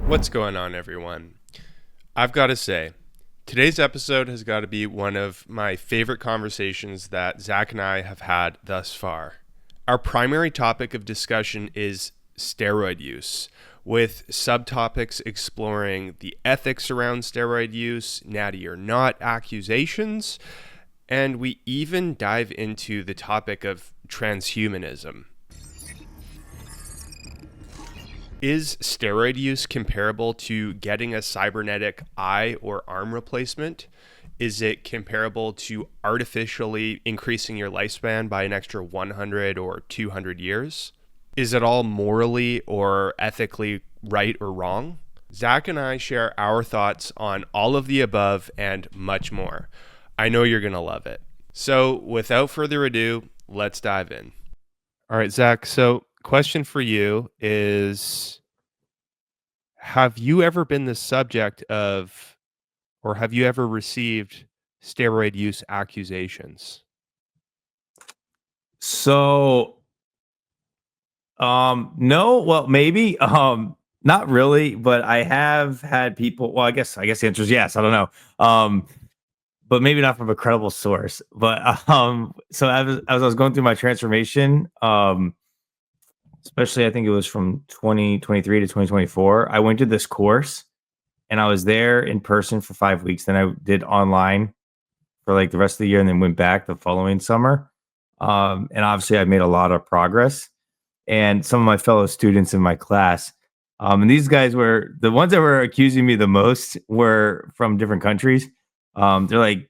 What's going on, everyone? I've got to say, today's episode has got to be one of my favorite conversations that Zach and I have had thus far. Our primary topic of discussion is steroid use, with subtopics exploring the ethics around steroid use, natty-or-not accusations, and we even dive into the topic of transhumanism. Is steroid use comparable to getting a cybernetic eye or arm replacement? Is it comparable to artificially increasing your lifespan by an extra 100 or 200 years? Is it all morally or ethically right or wrong? Zach and I share our thoughts on all of the above and much more. I know you're going to love it. So without further ado, let's dive in. All right, Zach. So question for you is, have you ever been the subject of, or have you ever received steroid use accusations? So, no, well, maybe, not really, but I have had people. Well, I guess the answer is yes. I don't know, but maybe not from a credible source. But so as I was going through my transformation, especially I think it was from 2023 to 2024, I went to this course, and I was there in person for 5 weeks. Then I did online for like the rest of the year, and then went back the following summer. And obviously, I made a lot of progress. And some of my fellow students in my class, and these guys were the ones that were accusing me the most were from different countries. They're like,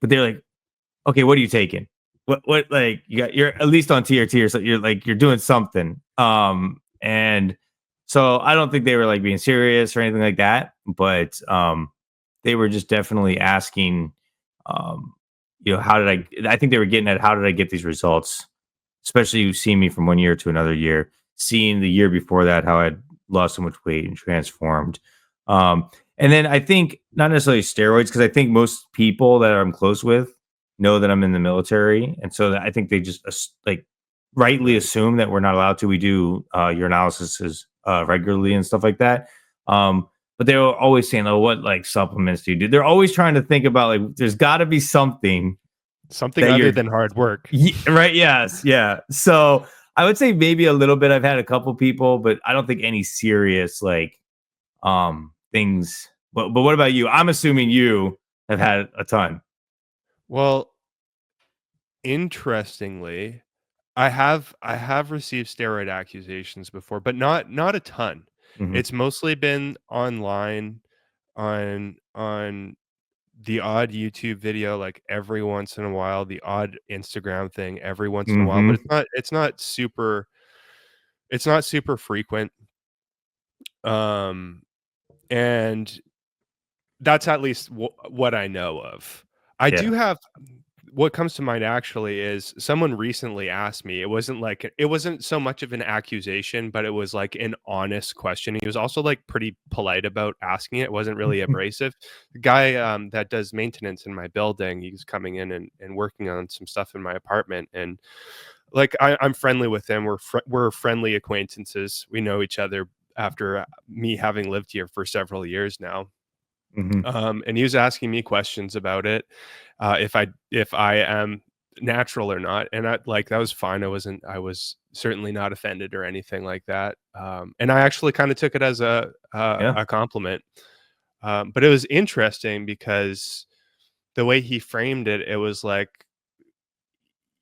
okay, what are you taking? What like you're at least on TRT, or so you're doing something. And so I don't think they were like being serious or anything like that, but they were just definitely asking, how did I think they were getting at how did I get these results? Especially you see me from one year to another year, seeing the year before that, how I'd lost so much weight and transformed. And then I think not necessarily steroids, because I think most people that I'm close with know that I'm in the military. And so I think they just like rightly assume that we're not allowed to. We do urinalysis regularly and stuff like that. But they were always saying, "Oh, what like supplements do you do?" They're always trying to think about like there's got to be something other than hard work. Right? Yes, yeah. So I would say maybe a little bit. I've had a couple people, but I don't think any serious like things. But what about you? I'm assuming you have had a ton. Well, interestingly, I have received steroid accusations before, but not a ton. Mhm. It's mostly been online on the odd YouTube video, like every once in a while, the odd Instagram thing every once in a while, but Mhm. it's not super frequent. Um, and that's at least what I know of. I Yeah. do have what comes to mind actually is someone recently asked me. It wasn't so much of an accusation, but it was like an honest question. He was also like pretty polite about asking it. It wasn't really abrasive. The guy that does maintenance in my building, he's coming in and working on some stuff in my apartment, and like I'm friendly with him. We're friendly acquaintances. We know each other after me having lived here for several years now. Mhm. And he was asking me questions about it, if I am natural or not, and that was fine. I was certainly not offended or anything like that. And I actually kind of took it as Yeah. a compliment. But it was interesting because the way he framed it, it was like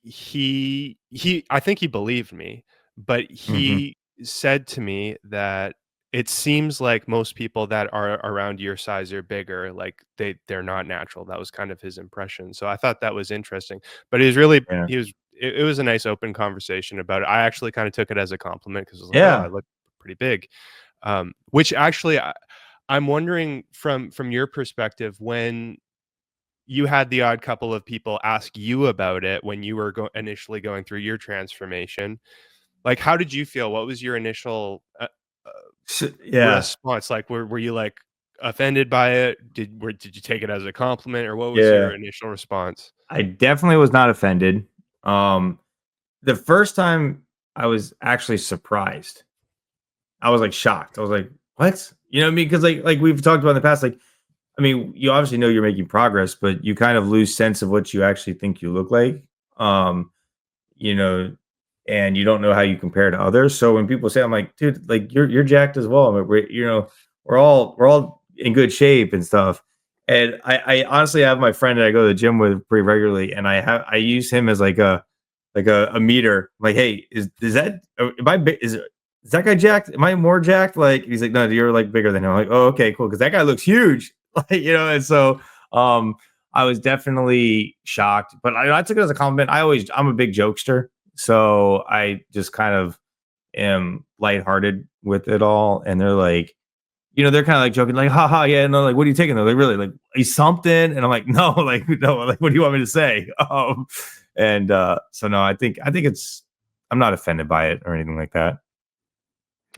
he I think he believed me, but Mhm. he said to me that it seems like most people that are around your size or bigger, like they're not natural. That was kind of his impression. So I thought that was interesting. But Yeah. it was a nice open conversation about it. I actually kind of took it as a compliment because I was like, oh, I Yeah. look pretty big. Which actually I'm wondering from your perspective, when you had the odd couple of people ask you about it when you were initially going through your transformation. Like, how did you feel? What was your initial uh, Yeah. response? Like, were you like offended by it? Did you take it as a compliment, or what was your Yeah. initial response? I definitely was not offended. Um, the first time I was actually surprised. I was like shocked. I was like, "What?" You know what I mean? Because like we've talked about in the past, like I mean, you obviously know you're making progress, but you kind of lose sense of what you actually think you look like. Um, you know, and you don't know how you compare to others. So when people say, I'm like, dude, like you're jacked as well. I mean, we're all in good shape and stuff. And I honestly have my friend that I go to the gym with pretty regularly, and I use him as like a meter. I'm like, hey, is that am I is that guy jacked? Am I more jacked? Like he's like, no, you're like bigger than him. I'm like, oh, okay, cool, because that guy looks huge. Like and so um I was definitely shocked, but I took it as a compliment. I'm a big jokester, so I just kind of am lighthearted with it all. And they're like, they're kind of like joking, like, haha, yeah, no, like, what are you taking though? Like, really, like, he's something. And I'm like, no, like, no, like, what do you want me to say? And so no, I think I'm not offended by it or anything like that.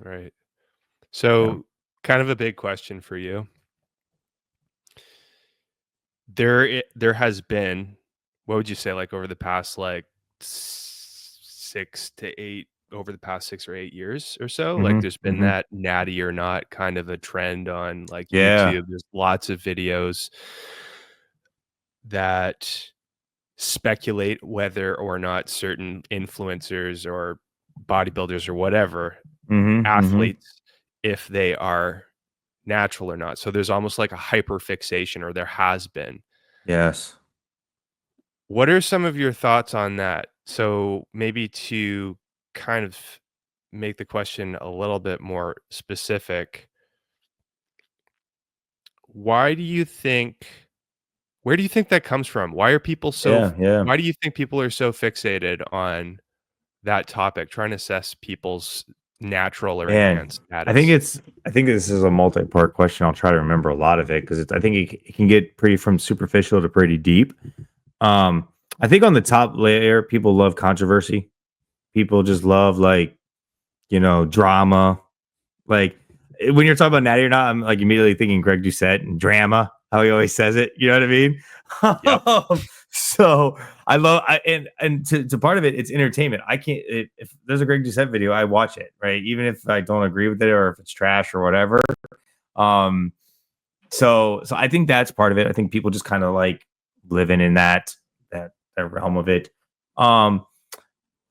Right. Yeah. So, kind of a big question for you. There has been, what would you say, like over the past like 6 to 8, over the past 6 or 8 years or so, like Hmm. there's been Hmm. that natty or not kind of a trend on like Yeah. YouTube. There's lots of videos that speculate whether or not certain influencers or bodybuilders or whatever Hmm. Hmm. athletes, if they are natural or not. So there's almost like a hyper fixation, or there has been. Yes. What are some of your thoughts on that? So maybe to kind of make the question a little bit more specific, why do you think where do you think that comes from? Why are people so Yeah. Yeah. why do you think people are so fixated on that topic, trying to assess people's natural or And enhanced I think status? it's I think this is a multi-part question. I'll try to remember a lot of it because I think it can get pretty from superficial to pretty deep. Um, I think on the top layer, people love controversy. People just love like drama. Like when you're talking about Natty or Not, I'm like immediately thinking Greg Doucette and drama. How he always says it. You know what I mean? Yep. So I love and to part of it, it's entertainment. I can't if there's a Greg Doucette video, I watch it, right? Even if I don't agree with it or if it's trash or whatever. Um, so I think that's part of it. I think people just kind of like living in that realm of it. Um,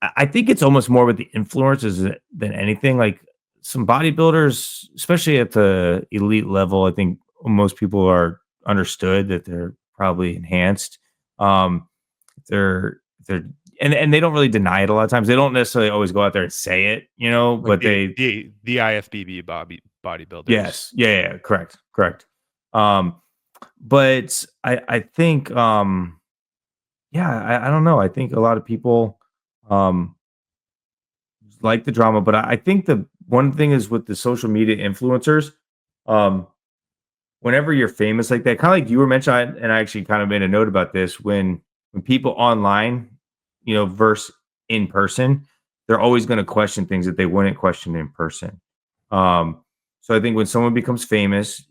I think it's almost more with the influencers than anything. Like some bodybuilders, especially at the elite level, I think most people are understood that they're probably enhanced. Um, they're and they don't really deny it a lot of times. They don't necessarily always go out there and say it, Like but the they the the IFBB bodybuilders. yes, yeah, yeah, correct, correct. Um, but I think yeah, I don't know. I think a lot of people um like the drama, but I think the one thing is with the social media influencers, um, whenever you're famous like that, kind of like you were mentioning, and I actually kind of made a note about this when people online, versus in person, they're always going to question things that they wouldn't question in person. Um, so I think when someone becomes famous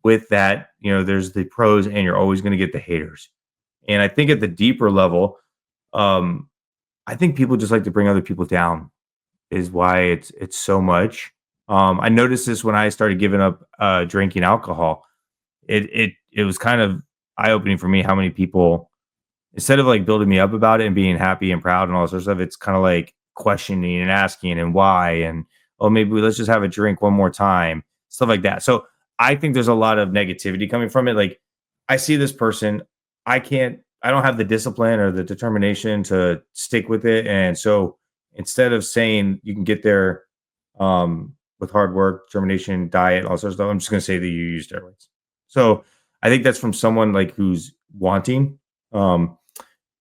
with that, there's the pros, and you're always going to get the haters. And I think at the deeper level, um, I think people just like to bring other people down is why it's so much. I noticed this when I started giving up drinking alcohol. It was kind of eye opening for me how many people, instead of like building me up about it and being happy and proud and all this sort of stuff, it's kind of like questioning and asking and why and oh maybe let's just have a drink one more time, stuff like that. So I think there's a lot of negativity coming from it. Like I see this person, I don't have the discipline or the determination to stick with it. And so instead of saying you can get there with hard work, determination, diet, all sorts of stuff, I'm just gonna say that you use steroids. So I think that's from someone like who's wanting. Um,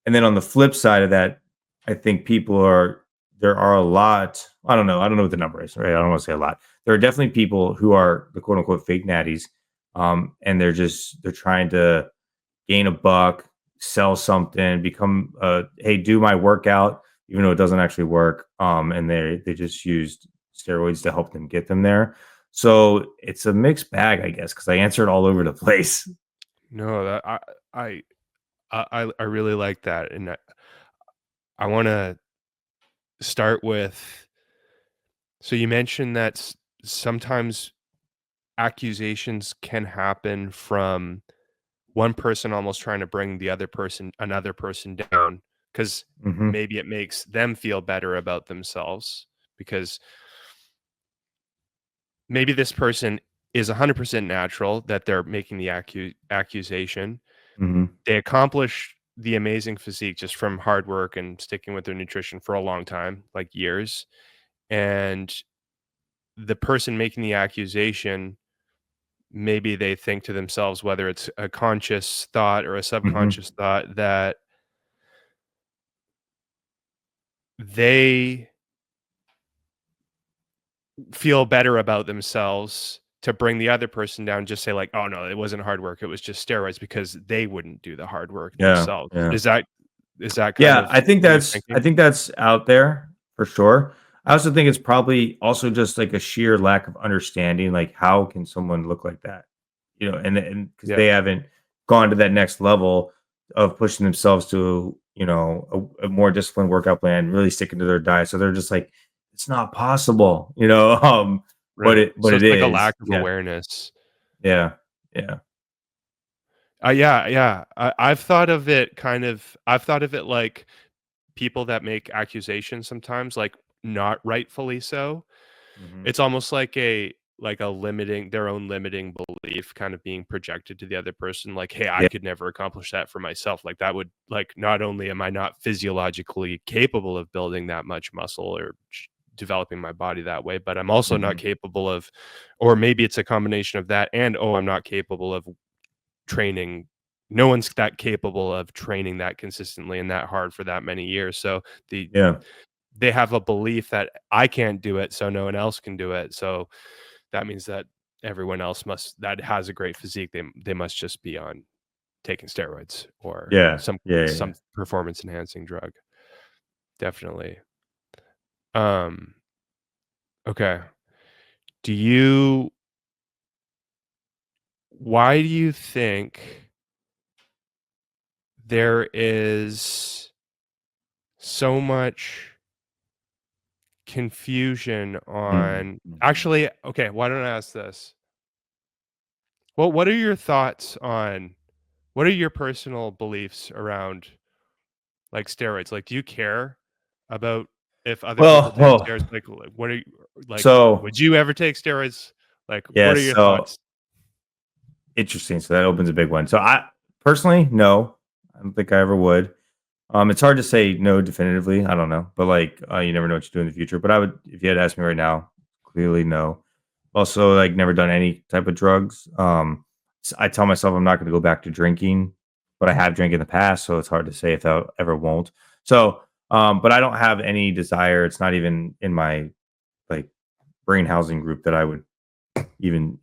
and then on the flip side of that, I think there are a lot. I don't know what the number is, right? I don't want to say a lot. There are definitely people who are the quote unquote fake natties. And they're trying to gain a buck, sell something, become hey, do my workout, even though it doesn't actually work. And they just used steroids to help them get them there. So it's a mixed bag, I guess, because I answered all over the place. No, that I I really like that, and I want to start with. So you mentioned that sometimes accusations can happen from one person almost trying to bring another person down, because Hmm. maybe it makes them feel better about themselves, because maybe this person is 100% natural that they're making the accusation. Hmm. They accomplish the amazing physique just from hard work and sticking with their nutrition for a long time, like years. And the person making the accusation, maybe they think to themselves, whether it's a conscious thought or a Hmm. subconscious thought, that they feel better about themselves to bring the other person down, just say like, "Oh no, it wasn't hard work. It was just steroids," because they wouldn't do the hard work Yeah. themselves. Yeah. Is that kind Yeah, of I think what you're that's I thinking? think that's out there for sure. I also think it's probably also just like a sheer lack of understanding, like how can someone look like that? And because Yeah. they haven't gone to that next level of pushing themselves to, a more disciplined workout plan, really sticking to their diet. So they're just like, it's not possible, but Right. it So it's like a is. lack of Yeah. awareness. Yeah. Yeah. Yeah, yeah. I've thought of it like people that make accusations sometimes, like, not rightfully so. Hmm. It's almost like a limiting their own limiting belief kind of being projected to the other person, like, "Hey, I Yeah. could never accomplish that for myself." Like, that would like, not only am I not physiologically capable of building that much muscle or developing my body that way, but I'm also not Hmm. capable of, or maybe it's a combination of that and, "Oh, I'm not capable of training." No one's that capable of training that consistently and that hard for that many years, so Yeah. they have a belief that I can't do it, so no one else can do it. So that means that everyone else must that has a great physique, they must just be on taking steroids or Yeah. some Yeah. Yeah. some performance enhancing drug. Definitely. Um, okay. Do you Why do you think there is so much confusion on Mm-hmm. actually, okay, why don't I ask this? Well, what are your personal beliefs around, like, steroids? Like, do you care about if other people Well, take well, steroids? What are you like, so would you ever take steroids? Like, yeah, what are your so thoughts? interesting. So that opens a big one. So I personally, no, I don't think I ever would. It's hard to say no definitively. I don't know, but like, you never know what you do in the future. But I would, if you had asked me right now, clearly no. Also, like, never done any type of drugs. I tell myself I'm not going to go back to drinking, but I have drank in the past, so it's hard to say if I ever won't. So, but I don't have any desire. It's not even in my like brain housing group that I would even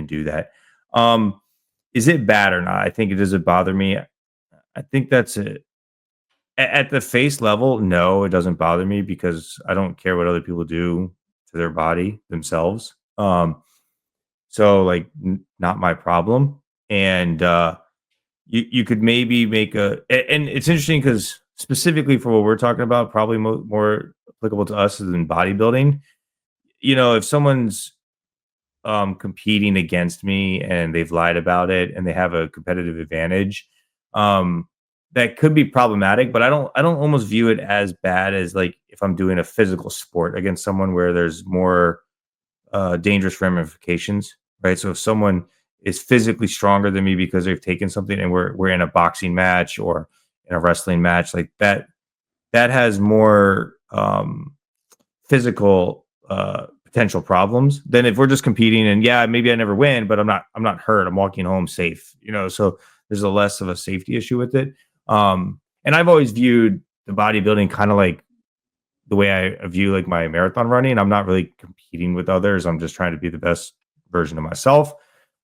do that. Um, is it bad or not? I think it does. It bother me? I think that's it. At the face level, no, it doesn't bother me because I don't care what other people do to their body themselves. So like not my problem. And you could maybe make and it's interesting because specifically for what we're talking about, probably more applicable to us than bodybuilding. If someone's competing against me and they've lied about it and they have a competitive advantage, um, that could be problematic. But I don't almost view it as bad as like if I'm doing a physical sport against someone where there's more dangerous ramifications, right? So if someone is physically stronger than me because they've taken something and we're in a boxing match or in a wrestling match like that has more physical potential problems than if we're just competing and yeah, maybe I never win, but I'm not hurt. I'm walking home safe, so there's a less of a safety issue with it. And I've always viewed the bodybuilding kind of like the way I view like my marathon running. I'm not really competing with others. I'm just trying to be the best version of myself.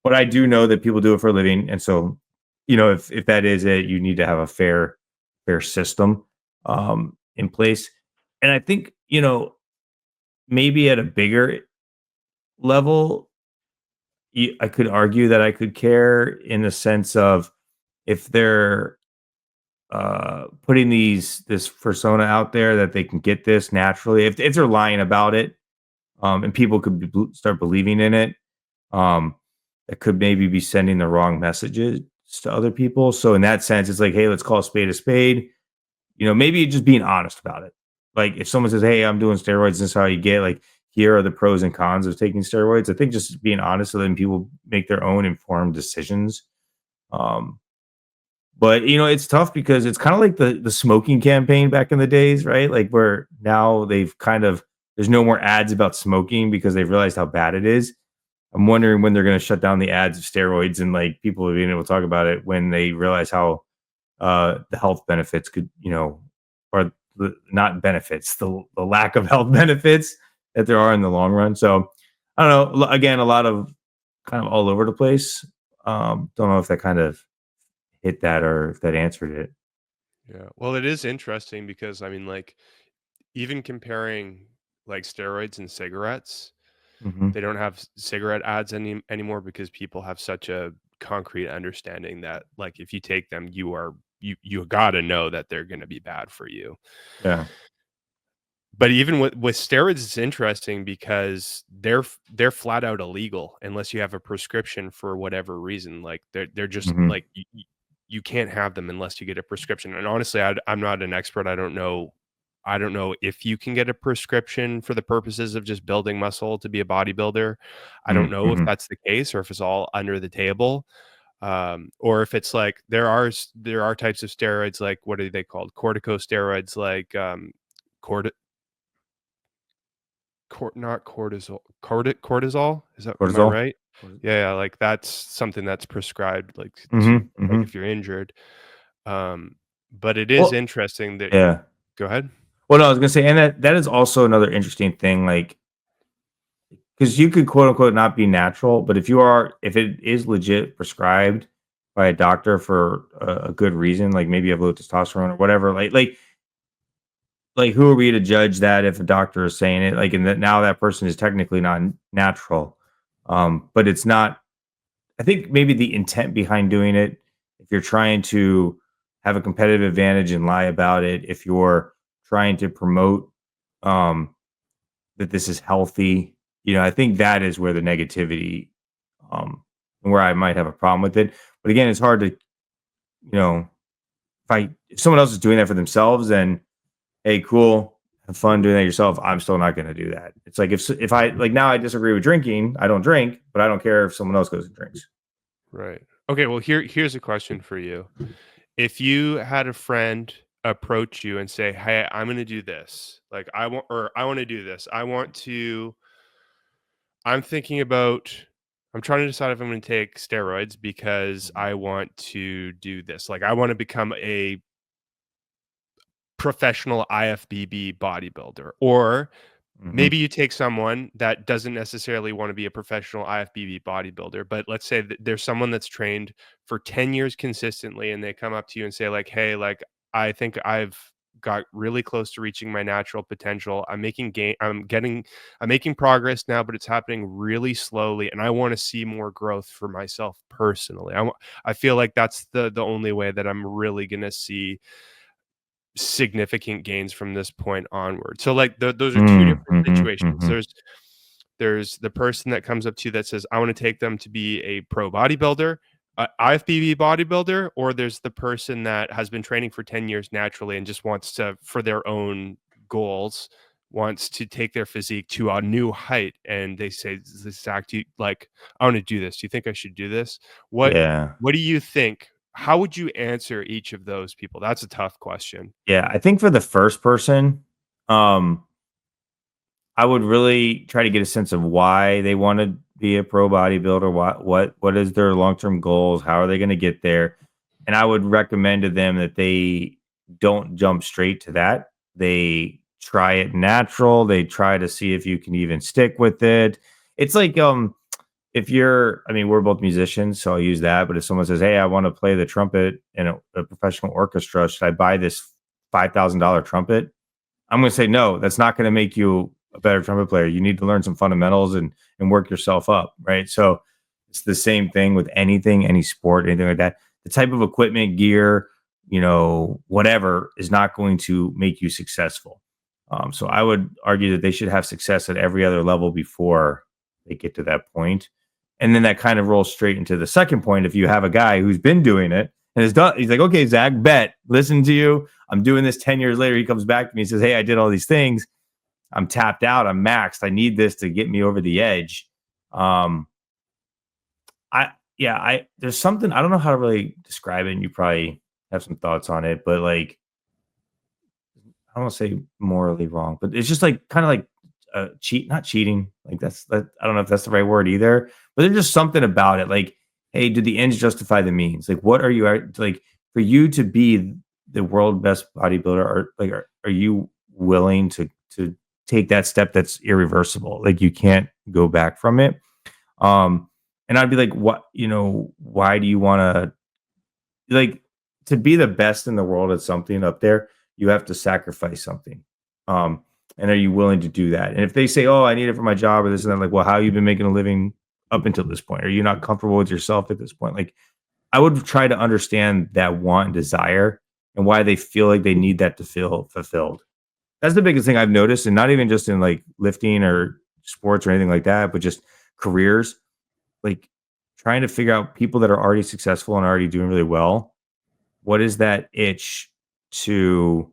But I do know that people do it for a living. And so, if that is it, you need to have a fair system in place. And I think, maybe at a bigger level, I could argue that I could care in the sense of if they're putting this persona out there that they can get this naturally. If they're lying about it, and people could start believing in it, um, that could maybe be sending the wrong messages to other people. So in that sense, it's like, hey, let's call a spade a spade. Maybe just being honest about it. Like if someone says, hey, I'm doing steroids, this is how you get, like, here are the pros and cons of taking steroids. I think just being honest so then people make their own informed decisions. Um, but it's tough because it's kind of like the smoking campaign back in the days, right? Like where now they've kind of there's no more ads about smoking because they've realized how bad it is. I'm wondering when they're going to shut down the ads of steroids and like people being able to talk about it when they realize how the health benefits could, or not benefits, the lack of health benefits that there are in the long run. So I don't know. Again, a lot of kind of all over the place. Don't know if that kind of hit that or if that answered it. Yeah. Well, it is interesting because I mean, like, even comparing like steroids and cigarettes, Hmm. they don't have cigarette ads anymore because people have such a concrete understanding that like if you take them, you got to know that they're going to be bad for you. Yeah. But even with steroids, it's interesting because they're flat out illegal unless you have a prescription for whatever reason. Like they're just Hmm. like you can't have them unless you get a prescription. And honestly, I'm not an expert. I don't know. I don't know if you can get a prescription for the purposes of just building muscle to be a bodybuilder. I don't know if Hmm. that's the case or if it's all under the table, or if it's like there are types of steroids like what are they called? Corticosteroids, like not cortisol, cortisol? Is that am I Cortisol. right? Yeah, yeah, like that's something that's prescribed like to Hmm. like Hmm. if you're injured. Um, but it is Well, interesting that yeah. go ahead. Well, no, I was gonna say, and that is also another interesting thing, like because you could quote unquote not be natural, but if it is legit prescribed by a doctor for a good reason, like maybe you have low testosterone or whatever, like who are we to judge that if a doctor is saying it? Like, and that now that person is technically not natural, but it's not. I think maybe the intent behind doing it, if you're trying to have a competitive advantage and lie about it, if you're trying to promote um, that this is healthy, I think that is where the negativity, and where I might have a problem with it. But again, it's hard to, if someone else is doing that for themselves, then hey, cool, have fun doing that yourself. I'm still not going to do that. It's like if I like now I disagree with drinking, I don't drink, but I don't care if someone else goes and drinks. Right. Okay, well here's a question for you. If you had a friend approach you and say, "Hey, I'm going to do this. Like I want to do this. I'm thinking about I'm trying to decide if I'm going to take steroids because I want to do this. Like I want to become a professional IFBB bodybuilder." Or Hmm. maybe you take someone that doesn't necessarily want to be a professional IFBB bodybuilder, but let's say that there's someone that's trained for 10 years consistently and they come up to you and say like, "Hey, like I think I've got really close to reaching my natural potential. I'm making progress now, but it's happening really slowly and I want to see more growth for myself personally. I feel like that's the only way that I'm really going to see significant gains from this point onward." So like those are two different Mm-hmm. situations. Hmm. There's the person that comes up to you that says, "I want to take them to be a pro bodybuilder, IFBB bodybuilder," or there's the person that has been training for 10 years naturally and just wants to, for their own goals, wants to take their physique to a new height. And they say, Zach, do you, like, I want to do this. Do you think I should do this? What Yeah. What do you think? How would you answer each of those people? That's a tough question. Yeah. I think for the first person, um, I would really try to get a sense of why they want to be a pro bodybuilder. What is their long term goals? How are they going to get there? And I would recommend to them that they don't jump straight to that. They try it natural. They try to see if you can even stick with it. It's like if you're, I mean, we're both musicians, so I'll use that. But if someone says, "Hey, I want to play the trumpet in a professional orchestra, should I buy this $5,000 trumpet?" I'm going to say no. That's not going to make you a better trumpet player. You need to learn some fundamentals and work yourself up, right? So it's the same thing with anything, any sport, anything like that. The type of equipment, gear, whatever is not going to make you successful. So I would argue that they should have success at every other level before they get to that point. And then that kind of rolls straight into the second point. If you have a guy who's been doing it and has done, he's like, okay, Zach, bet, listen to you. I'm doing this 10 years later. He comes back to me and says, hey, I did all these things. I'm tapped out. I'm maxed. I need this to get me over the edge. There's something, I don't know how to really describe it. And you probably have some thoughts on it, but like, I don't want to say morally wrong, but it's just like kind of like not cheating. Like that. I don't know if that's the right word either, but there's just something about it. Like, hey, do the ends justify the means? Like, what are you like for you to be the world best bodybuilder? Are you willing to take that step that's irreversible? Like you can't go back from it. And I'd be like, what, why do you want to like to be the best in the world at something up there? You have to sacrifice something. And are you willing to do that? And if they say, oh, I need it for my job or this and that, like, well, how have you been making a living up until this point? Are you not comfortable with yourself at this point? Like, I would try to understand that want and desire and why they feel like they need that to feel fulfilled. That's the biggest thing I've noticed. And not even just in like lifting or sports or anything like that, but just careers, like trying to figure out people that are already successful and already doing really well. What is that itch to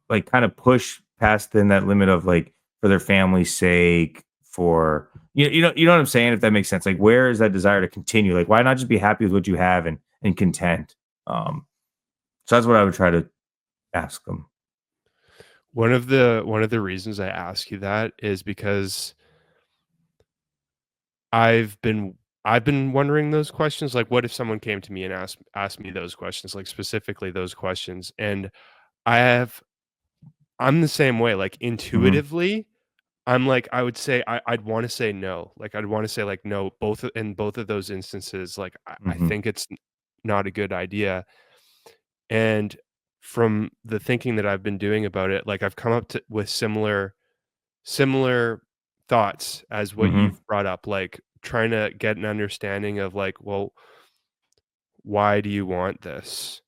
like kind of push past then that limit of like for their family's sake, for you know what I'm saying, if that makes sense. Like where is that desire to continue? Like why not just be happy with what you have and content? So that's what I would try to ask them. One of the reasons I ask you that is because I've been wondering those questions. Like, what if someone came to me and asked me those questions, like specifically those questions? And I'm the same way. Like intuitively, I'm like I would say I'd want to say no. Like I'd want to say like no. In both of those instances, like I Mm-hmm. think it's not a good idea. And from the thinking that I've been doing about it, like I've come up with similar thoughts as what Mm-hmm. you've brought up, like trying to get an understanding of like, well, why do you want this?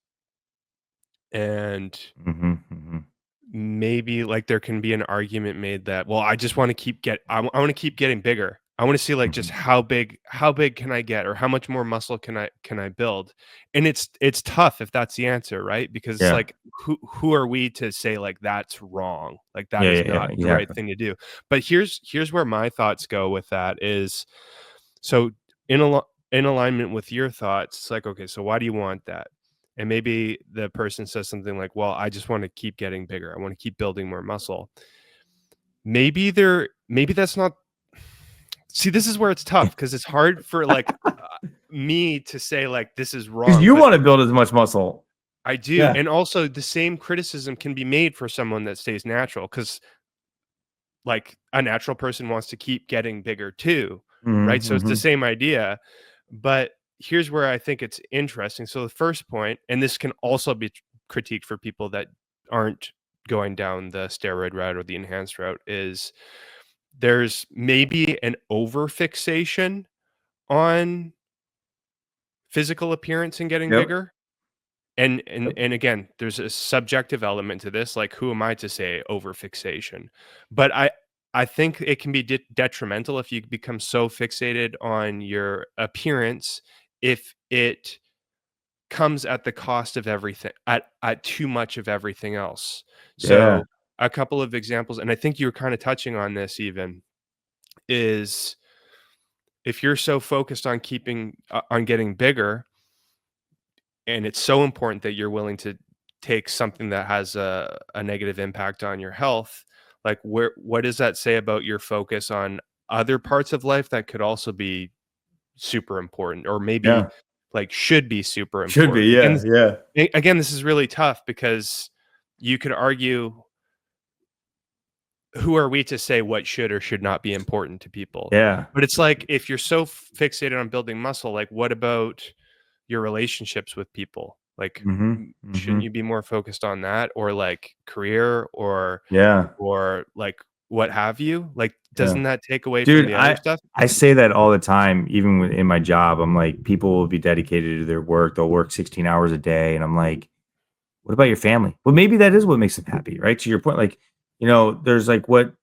And Mm-hmm. Mm-hmm. maybe like there can be an argument made that, well, I just want to I want to keep getting bigger. I want to see like just Mm-hmm. how big can I get, or how much more muscle can I build? And it's tough if that's the answer, right? Because it's Yeah. like who are we to say like that's wrong? Like that Yeah. is Yeah. Yeah. not the right Exactly. thing to do. But here's where my thoughts go with that is, so in alignment with your thoughts, it's like, okay, so why do you want that? And maybe the person says something like, well, I just want to keep getting bigger. I want to keep building more muscle. Maybe that's not. See, this is where it's tough because it's hard for like me to say like this is Because wrong, you but want to build as much muscle. I do. Yeah. And also the same criticism can be made for someone that stays natural, because like a natural person wants to keep getting bigger too, right? Mm-hmm. So it's the Mm-hmm. same idea, but here's where I think it's interesting. So the first point, and this can also be critiqued for people that aren't going down the steroid route or the enhanced route, is there's maybe an over fixation on physical appearance and getting Yep. bigger. And Yep. again, there's a subjective element to this, like, who am I to say over fixation? But I think it can be detrimental if you become so fixated on your appearance, if it comes at the cost of everything, at too much of everything else. Yeah. So, a couple of examples, and I think you were kinda touching on this even, is if you're so focused on on getting bigger, and it's so important that you're willing to take something that has a negative impact on your health, like what does that say about your focus on other parts of life that could also be super important, or maybe Yeah. like should be super Should be. important? Again, Yeah. Yeah. again, this is really tough because you could argue, who are we to say what should or should not be important to people? Yeah. But it's like, if you're so fixated on building muscle, like what about your relationships with people? Like, Mm-hmm. Mm-hmm. shouldn't you be more focused on that, or like career, Yeah. or like what have you? Like, Yeah. doesn't that take away from Dude, the other stuff? I say that all the time, even in my job. I'm like, people will be dedicated to their work. They'll work 16 hours a day. And I'm like, what about your family? Well, maybe that is what makes them happy, right? To your point, like, there's like what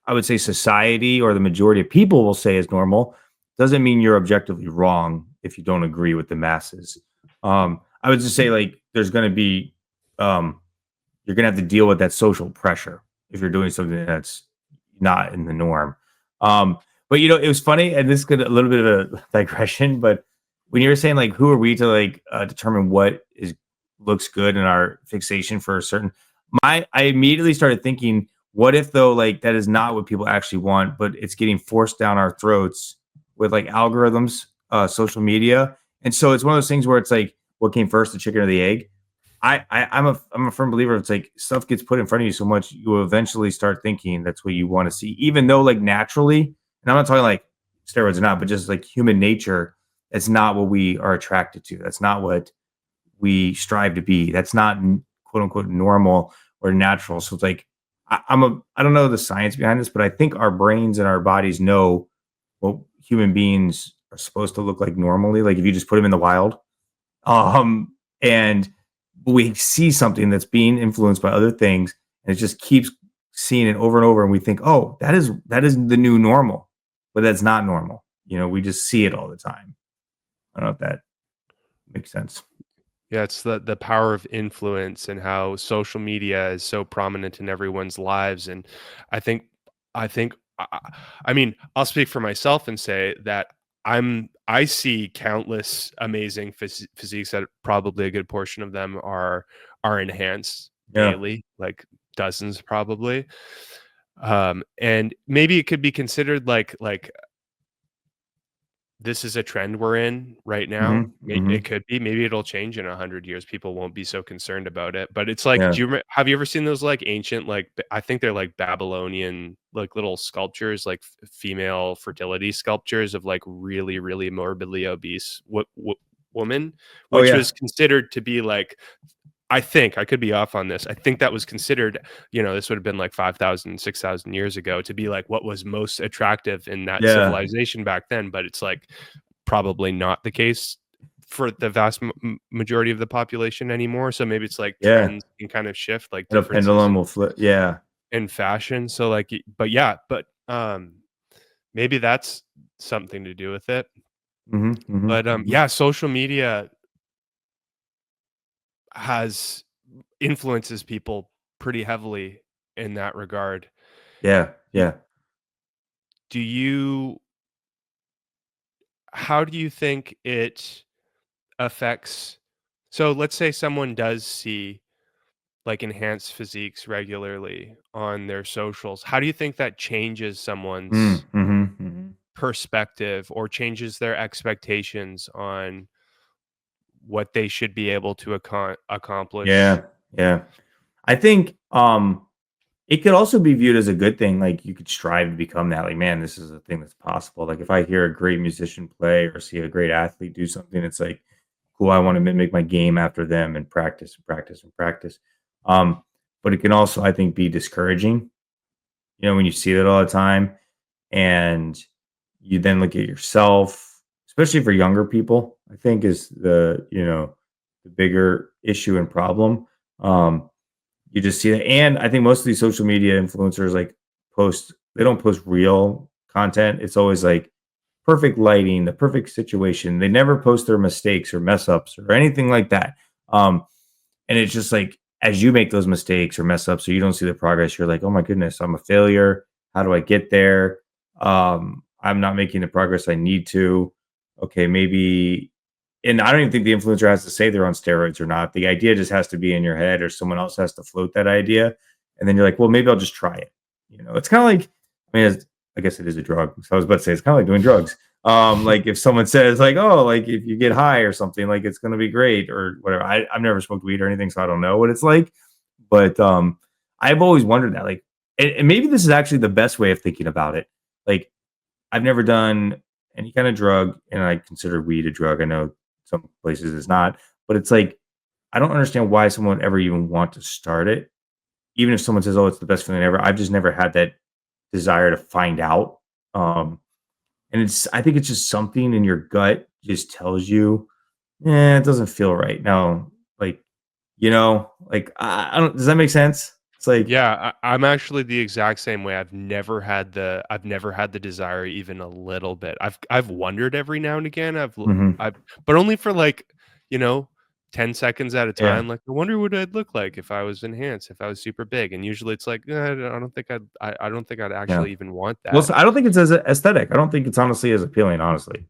I would say society or the majority of people will say is normal, doesn't mean you're objectively wrong if you don't agree with the masses. I would just say like there's going to be um, you're going to have to deal with that social pressure if you're doing something that's not in the norm. Um, but it was funny, and this could a little bit of a digression, but when you were saying like who are we to like determine what is looks good in our fixation for a certain I immediately started thinking, what if though like that is not what people actually want, but it's getting forced down our throats with like algorithms, social media. And so it's one of those things where it's like what came first, the chicken or the egg? I'm a firm believer. It's like stuff gets put in front of you so much, you will eventually start thinking that's what you want to see, even though like naturally, and I'm not talking like steroids or not, but just like human nature, that's not what we are attracted to. That's not what we strive to be. That's not quote unquote normal or natural. So it's like I don't know the science behind this, but I think our brains and our bodies know what human beings are supposed to look like normally. Like if you just put them in the wild, and we see something that's being influenced by other things, and it just keeps seeing it over and over, and we think, oh, that is the new normal, but that's not normal. We just see it all the time. I don't know if that makes sense. Yeah, it's the power of influence and how social media is so prominent in everyone's lives, and I think I think I mean, I'll speak for myself and say that I see countless amazing physiques that probably a good portion of them are enhanced Yeah. daily, like dozens probably. And maybe it could be considered like this is a trend we're in right now. Hmm. Hmm. It could be. Maybe it'll change in 100 years. People won't be so concerned about it. But it's like, Yeah. have you ever seen those like ancient, like I think they're like Babylonian, like little sculptures, like female fertility sculptures of like really, really morbidly obese woman, Oh which yeah. was considered to be like I think I could be off on this. I think that was considered, this would have been like 5,000, 6,000 years ago to be like what was most attractive in that Yeah. civilization back then. But it's like probably not the case for the vast majority of the population anymore. So maybe it's like Yeah. trends can kind of shift, like And a differences pendulum will flip. Yeah. in fashion. So like, but yeah, but maybe that's something to do with it. Hmm. Hmm. But Hmm. yeah, social media has influences people pretty heavily in that regard. Yeah. Y Yeah. do you how do you think it affects so let's say someone does see, like, enhanced physiques regularly on their socials. How do you think that changes Mm. someone's Hmm. Hmm. perspective or changes their expectations on what they should be able to accomplish? Yeah. Yeah. I think it could also be viewed as a good thing. Like you could strive to become that. Like, man, this is a thing that's possible. Like if I hear a great musician play or see a great athlete do something, it's like, cool, I want to mimic my game after them and practice and practice and practice. Um, but it can also, I think, be discouraging, when you see that all the time and you then look at yourself, especially for younger people, I think is the bigger issue and problem. Um, you just see that, and I think most of these social media influencers like they don't post real content. It's always like perfect lighting, the perfect situation. They never post their mistakes or mess ups or anything like that. Um, and it's just like as you make those mistakes or mess ups, so you don't see the progress, you're like, oh my goodness, I'm a failure. How do I get there? I'm not making the progress I need to. Okay, maybe. And I don't even think the influencer has to say they're on steroids or not. The idea just has to be in your head, or someone else has to float that idea. And then you're like, well, maybe I'll just try it. It's kind of like, I guess it is a drug. So I was about to say, it's kind of like doing drugs. Like if someone says like, oh, like if you get high or something, like it's gonna be great or whatever. I've never smoked weed or anything, so I don't know what it's like. But I've always wondered that, like, and maybe this is actually the best way of thinking about it. Like, I've never done any kind of drug, and I consider weed a drug. I know some places it's not, but it's like I don't understand why someone would ever even want to start it, even if someone says, "Oh, it's the best feeling ever." I've just never had that desire to find out. Um, and I think it's just something in your gut just tells you, it doesn't feel right. No, like, like I don't. Does that make sense? It's like, Yeah, I'm actually the exact same way. I've never had the desire even a little bit. I've wondered every now and again. mhm, I've but only for like, you know, 10 seconds at a yeah, time. Like, I wonder what I'd look like if I was enhanced, if I was super big. And usually it's like, I don't think I'd yeah. actually even want Well, that. so I don't think it's as aesthetic. I don't think it's honestly as appealing, honestly.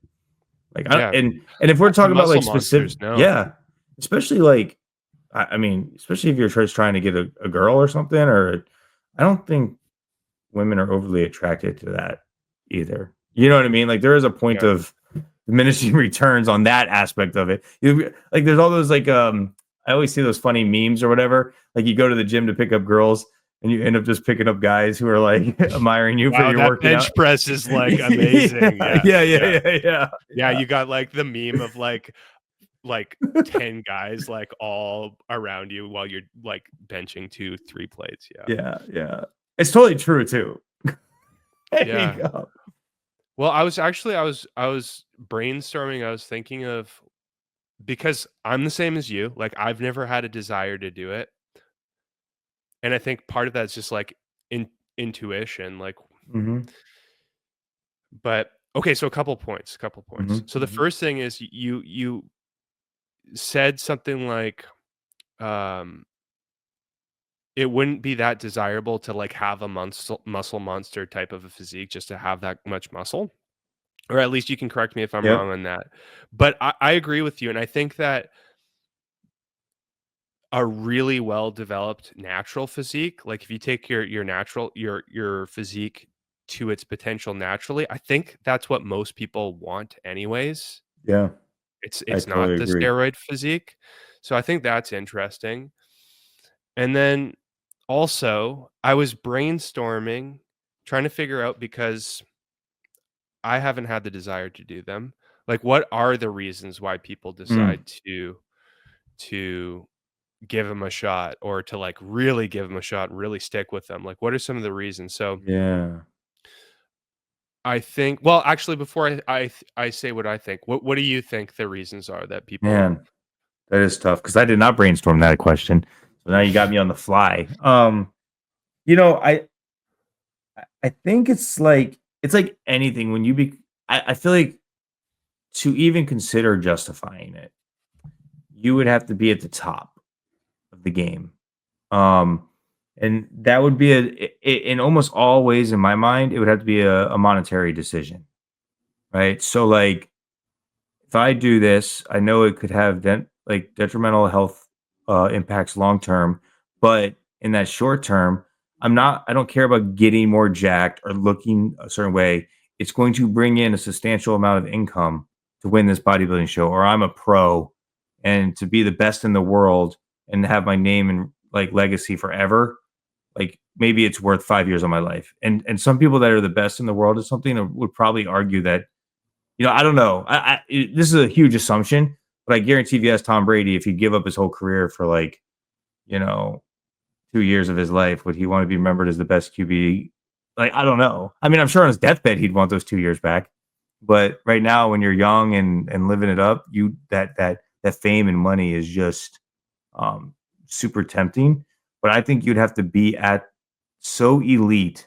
Like, Yeah, and if we're the talking about muscle like specific, monsters, no. yeah, especially like, I mean, especially if you're just trying to get a girl or something, or I don't think women are overly attracted to that either. You know what I mean? Like there is a point Yeah. of diminishing returns on that aspect of it. Like there's all those like I always see those funny memes or whatever. Like you go to the gym to pick up girls and you end up just picking up guys who are like admiring you for Wow, your that working bench out. press is like amazing. Yeah, Yeah, yeah, yeah, yeah. yeah, Yeah, yeah, you got like the meme of like 10 guys like all around you while you're like benching 2 3 plates. Yeah. yeah, yeah. It's totally true too. There you Yeah. go. Well, I was brainstorming. I was thinking of, because I'm the same as you. Like, I've never had a desire to do it. And I think part of that's just like intuition. Like, Hmm. but okay, so a couple points, couple Hmm. points. So the Hmm. first thing is you said something like, um it wouldn't be that desirable to like have a muscle monster type of a physique just to have that much muscle. Or at least you can correct me if I'm Yep. wrong on that. But I agree with you, and I think that a really well developed natural physique, like if you take your natural your physique to its potential naturally, I think that's what most people want anyways. Yeah. I It's totally not the agree. steroid physique. So I think that's interesting. And then also, I was brainstorming, trying to figure out, because I haven't had the desire to do them. Like, what are the reasons why people Mm, decide to give them a shot, or to like really give them a shot and really stick with them? Like, what are some of the reasons? So yeah. I think, well, actually, before I say what I think, what do you think the reasons are that people? Man, that is tough because I did not brainstorm that question. So now you got me on the fly. You know, I think it's like anything when you be I feel like to even consider justifying it, you would have to be at the top of the game. Um, and that would be in almost all ways in my mind, it would have to be a monetary decision, right? So like if I do this, I know it could have detrimental health impacts long term, but in that short term, I don't care about getting more jacked or looking a certain way. It's going to bring in a substantial amount of income to win this bodybuilding show, or I'm a pro and to be the best in the world and have my name and like legacy forever. Like maybe it's worth 5 years of my life. And some people that are the best in the world is something that would probably argue that I don't know. This is a huge assumption, but I guarantee if you ask Tom Brady if he'd give up his whole career for like, you know, 2 years of his life, would he want to be remembered as the best QB? Like, I don't know. I mean, I'm sure on his deathbed he'd want those 2 years back. But right now, when you're young and living it up, that fame and money is just um, super tempting. But I think you'd have to be at so elite,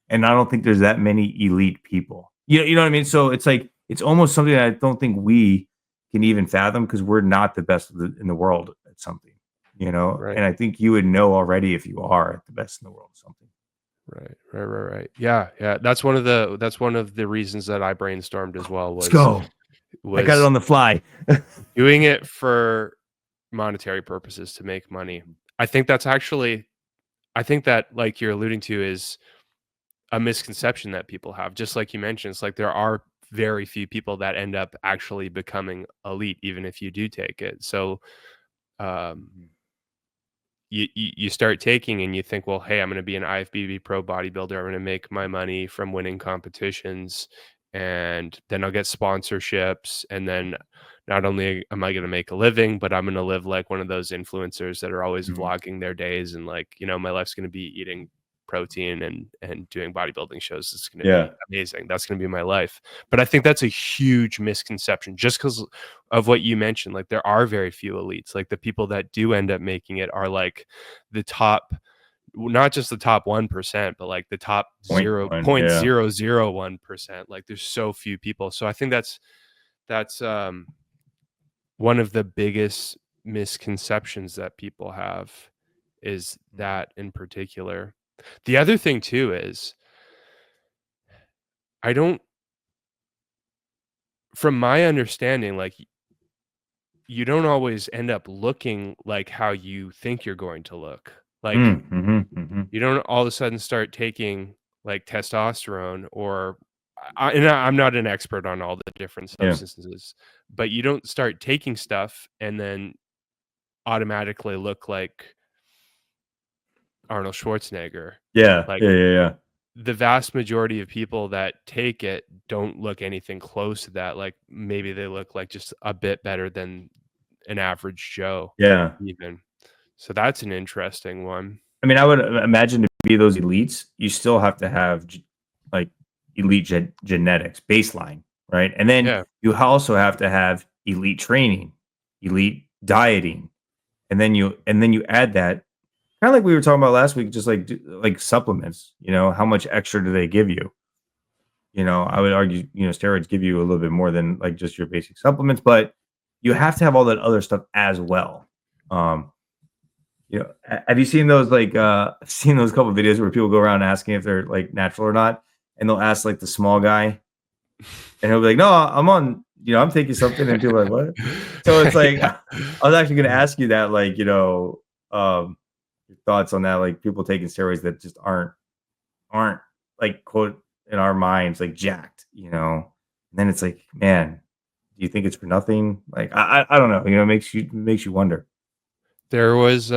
and I don't think there's that many elite people. You know what I mean? So it's like it's almost something that I don't think we can even fathom because we're not the best in the world at something. Right, And I think you would know already if you are the best in the world at something. right. Yeah, yeah. That's one of the reasons that I brainstormed as well, Let's go. I got it was on the fly. doing it for monetary purposes to make money. I think that's actually, I think that, like you're alluding to, is a misconception that people have. Just like you mentioned, it's like there are very few people that end up actually becoming elite, even if you do take it. So, um, you start taking and you think, well, hey, I'm going to be an IFBB pro bodybuilder. I'm going to make my money from winning competitions, and then I'll get sponsorships, and then not only am I going to make a living, but I'm going to live like one of those influencers that are always Mhm. vlogging their days, and like, my life's going to be eating protein and doing bodybuilding shows. It's going to be Yeah. amazing. That's going to be my life. But I think that's a huge misconception, just because of what you mentioned. Like, there are very few elites. Like, the people that do end up making it are like the top not just the top 1%, but like the top Point one, yeah. 0.001%. Like there's so few people. So I think that's one of the biggest misconceptions that people have, is that in particular. The other thing too is, I don't, from my understanding, like you don't always end up looking like how you think you're going to look. Like you don't all of a sudden start taking like testosterone, or I'm not an expert on all the different Yeah. substances, but you don't start taking stuff and then automatically look like Arnold Schwarzenegger. Yeah. Like Yeah. Yeah. Yeah. the vast majority of people that take it don't look anything close to that. Like maybe they look like just a bit better than an average Joe Yeah. even. So that's an interesting one. I mean, I would imagine to be those elites, you still have to have like elite genetics baseline, right? And then Yeah. you also have to have elite training, elite dieting, and then you add that, kind of like we were talking about last week, just like supplements. You know, how much extra do they give you? You know, I would argue, steroids give you a little bit more than like just your basic supplements, but you have to have all that other stuff as well. Have you seen those I've seen those couple videos where people go around asking if they're like natural or not, and they'll ask like the small guy, and he'll be like, "No, I'm on, I'm taking something," and people are like, "What?" So it's like, Yeah. I was actually going to ask you that, like, your thoughts on that, like people taking steroids that just aren't like, quote, in our minds, like jacked, And then it's like, man, do you think it's for nothing? Like, I don't know, it makes you wonder. There was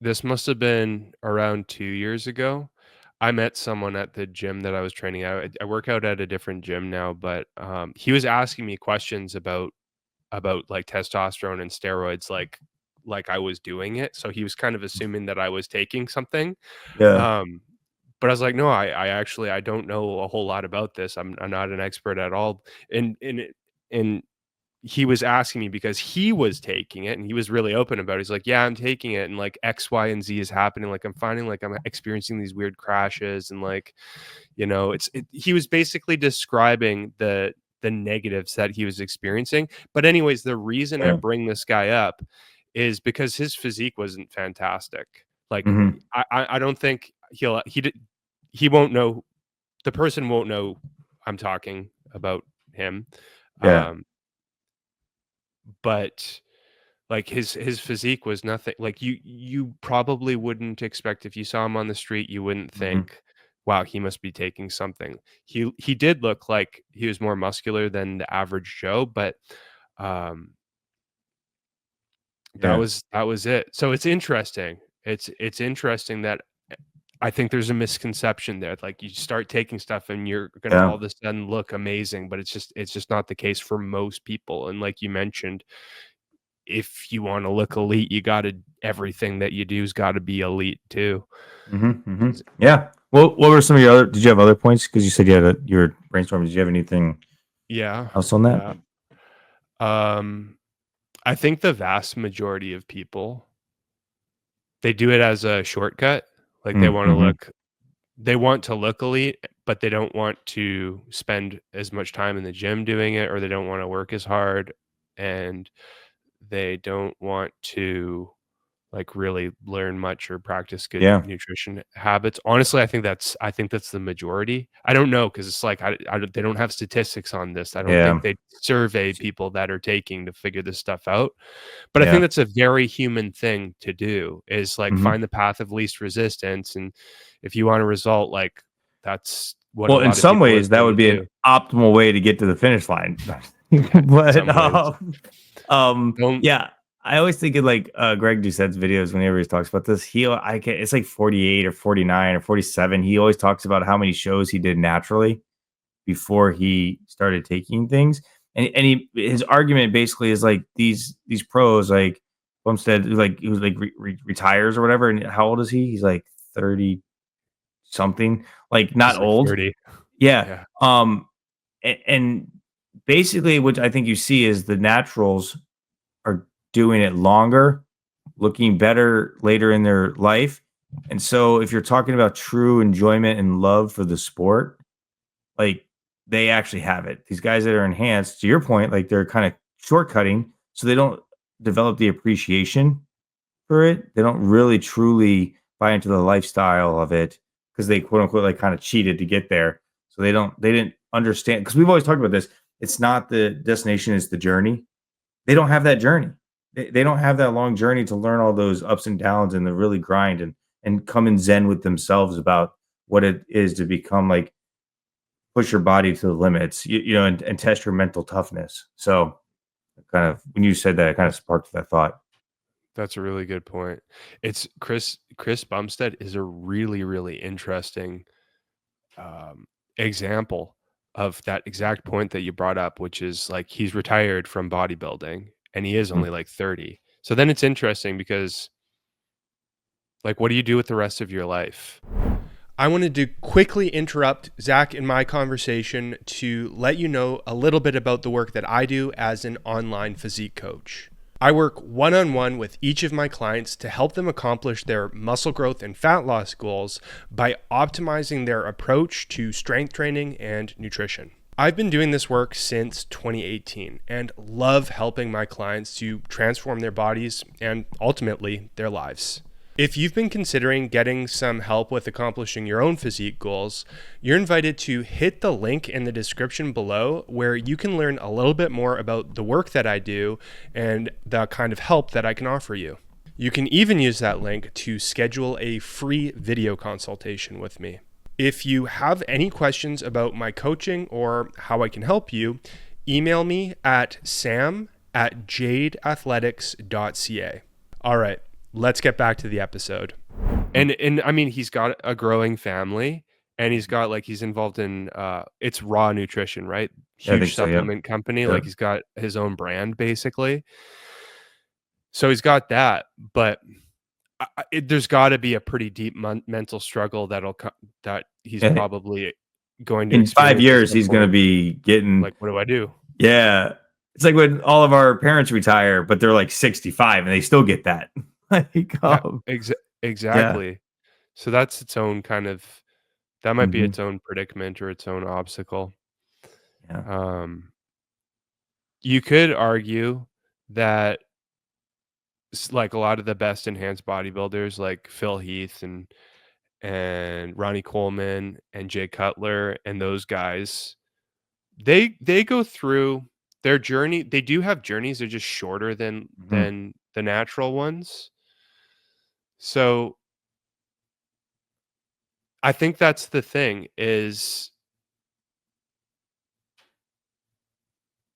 this must have been around 2 years ago. I met someone at the gym that I was training at. I work out at a different gym now, but he was asking me questions about like testosterone and steroids, like I was doing it. So he was kind of assuming that I was taking something. Yeah. Um, but I was like, no, I actually I don't know a whole lot about this. I'm not an expert at all. And he was asking me because he was taking it and he was really open about it. He's like, yeah, I'm taking it, and like X, Y, and Z is happening. Like I'm finding like I'm experiencing these weird crashes, and like, he was basically describing the negatives that he was experiencing. But anyways, the reason I Yeah. bring this guy up is because his physique wasn't fantastic. Like Mhm. I don't think he won't know, the person won't know I'm talking about him. Yeah. Um, but like his physique was nothing, like you probably wouldn't expect, if you saw him on the street, you wouldn't Mhm. think, wow, he must be taking something. He did look like he was more muscular than the average Joe, but um Yeah. that was it. So it's interesting. It's interesting that I think there's a misconception there. Like you start taking stuff and you're gonna Yeah. all of a sudden look amazing, but it's just not the case for most people. And like you mentioned, if you want to look elite, you gotta, everything that you do's gotta be elite too. Mhm. Mhm. Yeah. Well, what were some of your other? Did you have other points? Because you said you were brainstorming. Did you have anything Yeah, else on that? yeah. Um, I think the vast majority of people, they do it as a shortcut. Like Mhm. they want to look elite, but they don't want to spend as much time in the gym doing it, or they don't want to work as hard, and they don't want to like really learn much or practice good Yeah. nutrition habits. Honestly, I think that's the majority. I don't know, because it's like they don't have statistics on this. I don't think Yeah. they survey people that are taking to figure this stuff out. But I think Yeah. that's a very human thing to do, is like Mhm. find the path of least resistance. And if you want a result, like that's what a Well, in lot of some people are ways, that trying would to be an do. optimal way to get to the finish line. In But some ways. Don't yeah, I always think of like Greg Doucette's videos whenever he talks about this. It's like 48 or 49 or 47. He always talks about how many shows he did naturally before he started taking things. And his argument basically is like these pros, like Bumstead, like he was like retires or whatever. And how old is he? He's like 30 something, like not He's like old. 30. Yeah. Yeah. And basically what I think you see is the naturals are doing it longer, looking better later in their life, And so if you're talking about true enjoyment and love for the sport, like they actually have it. These guys that are enhanced, to your point, like they're kind of shortcutting, so they don't develop the appreciation for it. They don't really truly buy into the lifestyle of it because they quote unquote like kind of cheated to get there. So they didn't understand because we've always talked about this. It's not the destination, it's the journey. They don't have that journey. They don't have that long journey to learn all those ups and downs and to really grind and come in zen with themselves about what it is to become like push your body to the limits, and test your mental toughness. So kind of when you said that, it kind of sparked that thought. That's a really good point. It's Chris Bumstead is a really, really interesting example of that exact point that you brought up, which is like he's retired from bodybuilding and he is Mm. only like 30. So then it's interesting because like, what do you do with the rest of your life? I wanted to quickly interrupt Zach in my conversation to let you know a little bit about the work that I do as an online physique coach. I work one-on-one with each of my clients to help them accomplish their muscle growth and fat loss goals by optimizing their approach to strength training and nutrition. I've been doing this work since 2018 and love helping my clients to transform their bodies and ultimately their lives. If you've been considering getting some help with accomplishing your own physique goals, you're invited to hit the link in the description below where you can learn a little bit more about the work that I do and the kind of help that I can offer you. You can even use that link to schedule a free video consultation with me. If you have any questions about my coaching or how I can help you, email me at sam@jadeathletics.ca. All right. Let's get back to the episode. And I mean, he's got a growing family and he's got like he's involved in it's Raw Nutrition, right? Yeah, I think Huge so. Yep. supplement company. Yep. Like he's got his own brand basically. So he's got that, but there's got to be a pretty deep mental struggle that he's Yeah. probably going to In 5 experience at years, some he's going to point. be getting, Like, what do I do? yeah. It's like when all of our parents retire, but they're like 65 and they still get that. Like, Yeah, yeah. exactly. So that's its own kind of that might be Hmm. its own predicament or its own obstacle. Yeah. Um, you could argue that like a lot of the best enhanced bodybuilders, like Phil Heath and Ronnie Coleman and Jay Cutler and those guys, they go through their journey. They do have journeys; they're just shorter Hmm. than the natural ones. So I think that's the thing is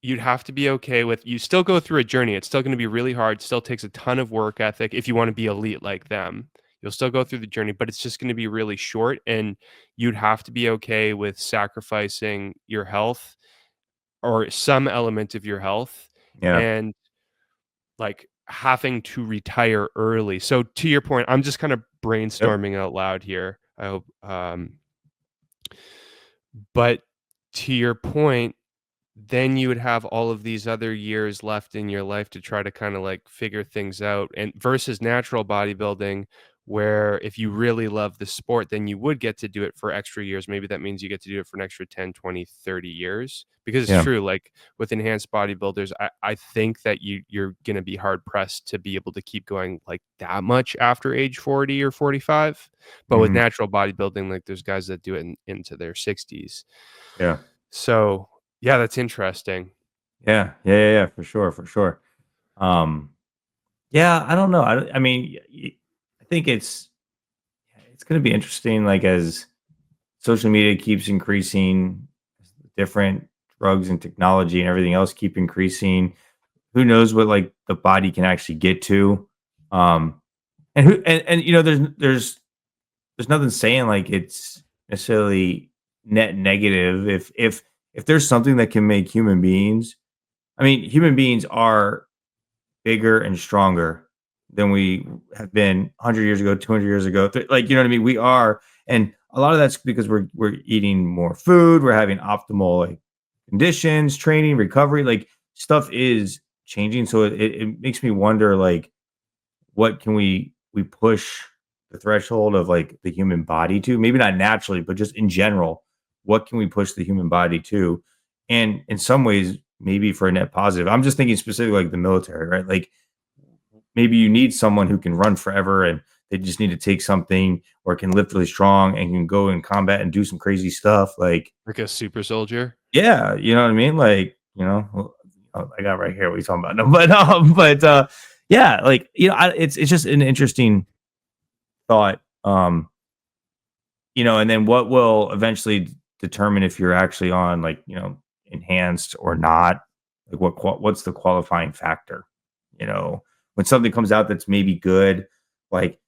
you'd have to be okay with you still go through a journey. It's still gonna be really hard, still takes a ton of work ethic if you wanna be elite like them. You'll still go through the journey, but it's just gonna be really short, and you'd have to be okay with sacrificing your health or some element of your health Yeah. and, like, having to retire early. So, to your point, I'm just kinda Yep. brainstorming out loud here. I hope, but to your point, then you would have all of these other years left in your life to try to kind of like figure things out and versus natural bodybuilding where if you really love the sport then you would get to do it for extra years. Maybe that means you get to do it for an extra 10, 20, 30 years because it's Yeah. true like with enhanced bodybuilders I think that you're going to be hard pressed to be able to keep going like that much after age 40 or 45, but with Hmm. natural bodybuilding like there's guys that do it into their 60s. Yeah. So yeah, that's interesting. Yeah. Yeah. Yeah. Yeah. For sure. For sure. Um, yeah. I don't know. I mean, I think it's going to be interesting. Like as social media keeps increasing, different drugs and technology and everything else keep increasing. Who knows what like the body can actually get to? Um, and there's nothing saying like it's necessarily net negative if there's something that can make human beings. I mean, human beings are bigger and stronger than we have been 100 years ago, 200 years ago. Like, you know what I mean? We are, and a lot of that's because we're eating more food, we're having optimal like conditions, training, recovery, like stuff is changing. So it makes me wonder like what can we push the threshold of like the human body to? Maybe not naturally, but just in general, what can we push the human body to? And in some ways, maybe for a net positive. I'm just thinking specifically like the military, right? Like maybe you need someone who can run forever and they just need to take something or can lift really strong and can go in combat and do some crazy stuff. Like, a super soldier. yeah, you know what I mean? Like, well, I got right here what you talking about. No, yeah, like, it's just an interesting thought. And then what will eventually determine if you're actually on like, enhanced or not? Like what's the qualifying factor? When something comes out that's maybe good, like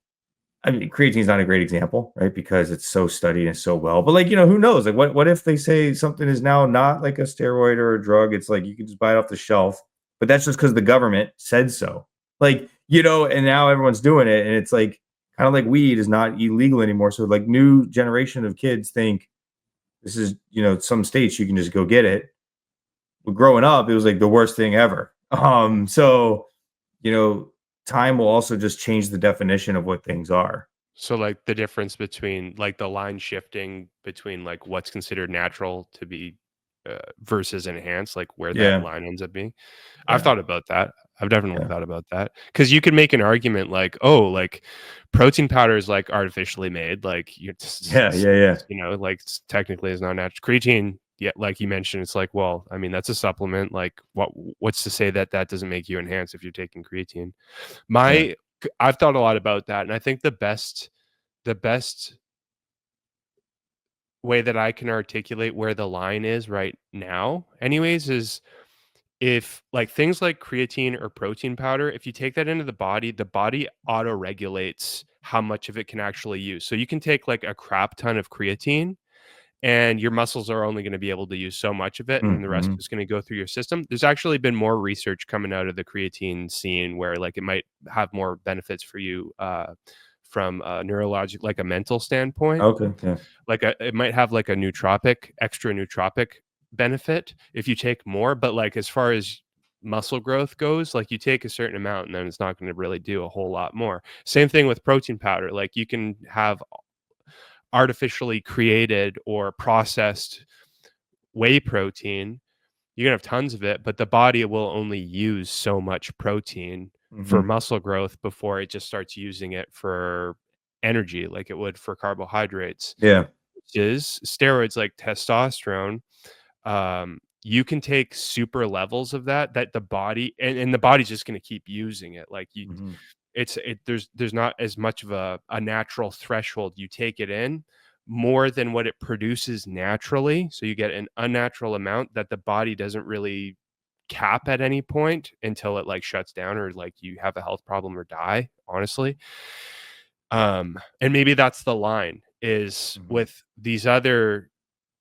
I mean, creatine is not a great example, right? Because it's so studied and so well. But like, who knows? Like, what if they say something is now not like a steroid or a drug? It's like you can just buy it off the shelf, but that's just because the government said so. Like, and now everyone's doing it, and it's like kind of like weed is not illegal anymore. So like, new generation of kids think this is, some states you can just go get it. But growing up, it was like the worst thing ever. So time will also just change the definition of what things are. So like the difference between like the line shifting between like what's considered natural to be versus enhanced, like where that Yeah, line ends up being. I've yeah, thought about that. I've definitely yeah, thought about that because you could make an argument like, oh, like protein powder is like artificially made, like yeah, yeah, yeah, like technically is not natural. Creatine, yeah, like you mentioned, it's like, well, I mean, that's a supplement. Like, what's to say that that doesn't make you enhance if you're taking creatine? yeah. I've thought a lot about that, and I think the best way that I can articulate where the line is right now, anyways, is if like things like creatine or protein powder, if you take that into the body auto regulates how much of it can actually use. So you can take like a crap ton of creatine and your muscles are only going to be able to use so much of it and then the rest Mhm. is going to go through your system. There's actually been more research coming out of the creatine scene where like it might have more benefits for you from a neurologic, like a mental standpoint. Okay, yeah. Like it might have like a extra nootropic benefit if you take more, but like as far as muscle growth goes, like you take a certain amount and then it's not going to really do a whole lot more. Same thing with protein powder. Like you can have artificially created or processed whey protein. You can have tons of it, but the body will only use so much protein for Mhm. muscle growth before it just starts using it for energy like it would for carbohydrates. Yeah. Is steroids like testosterone, you can take super levels of that the body and the body's just going to keep using it like you Mhm. there's not as much of a natural threshold. You take it in more than what it produces naturally, so you get an unnatural amount that the body doesn't really cap at any point until it like shuts down or like you have a health problem or die, honestly. And maybe that's the line is Mhm. with these other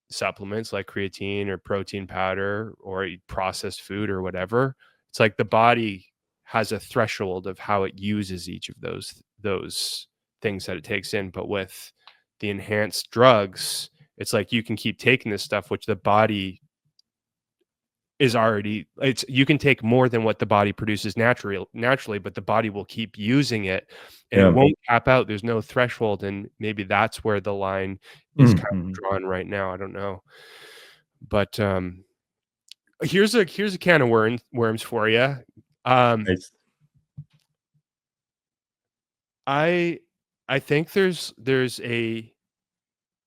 supplements like creatine or protein powder or processed food or whatever. It's like the body has a threshold of how it uses each of those things that it takes in. But with the enhanced drugs, it's like you can keep taking this stuff, which the body is already it's you can take more than what the body produces naturally, but the body will keep using it and it Yeah. won't cap out. There's no threshold, and maybe that's where the line is kind of Mhm. drawn right now. I don't know. But here's a can of worms for you. Um, Nice. I I think there's a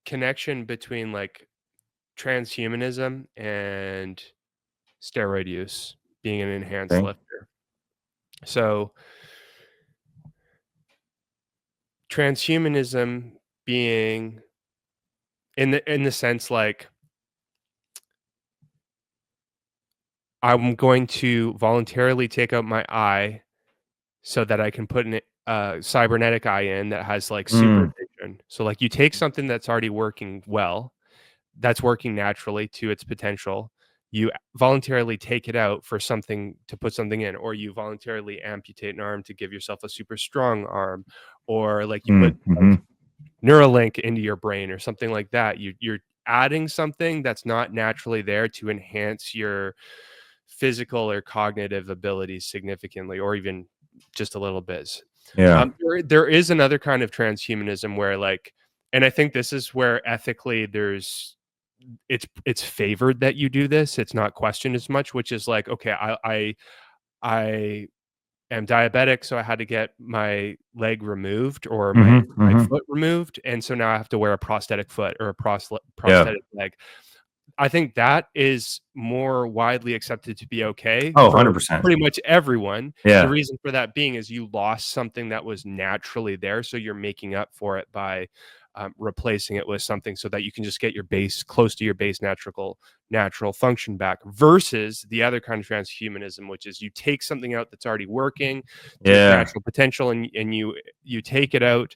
connection between like transhumanism and steroid use being an enhanced Okay. lifter. So transhumanism being in the sense like I'm going to voluntarily take out my eye so that I can put an cybernetic eye in that has like Mm. supervision. So like you take something that's already working well, that's working naturally to its potential. You voluntarily take it out for something to put something in, or you voluntarily amputate an arm to give yourself a super strong arm, or like you put Mm. Mhm. Neuralink into your brain or something like that. You're adding something that's not naturally there to enhance your physical or cognitive abilities significantly, or even just a little bit. Yeah. There is another kind of transhumanism where, like, and I think this is where ethically it's favored that you do this. It's not questioned as much, which is like, okay, I am diabetic, so I had to get my leg removed or my Mhm, mhm. foot removed, and so now I have to wear a prosthetic foot or a Yeah. prosthetic leg. I think that is more widely accepted to be okay Oh, for 100%. pretty much everyone. The Yeah. reason for that being is you lost something that was naturally there, so you're making up for it by, replacing it with something so that you can just get your base close to your base natural function back, versus the other kind of transhumanism, which is you take something out that's already working to its Yeah. natural potential, and you take it out,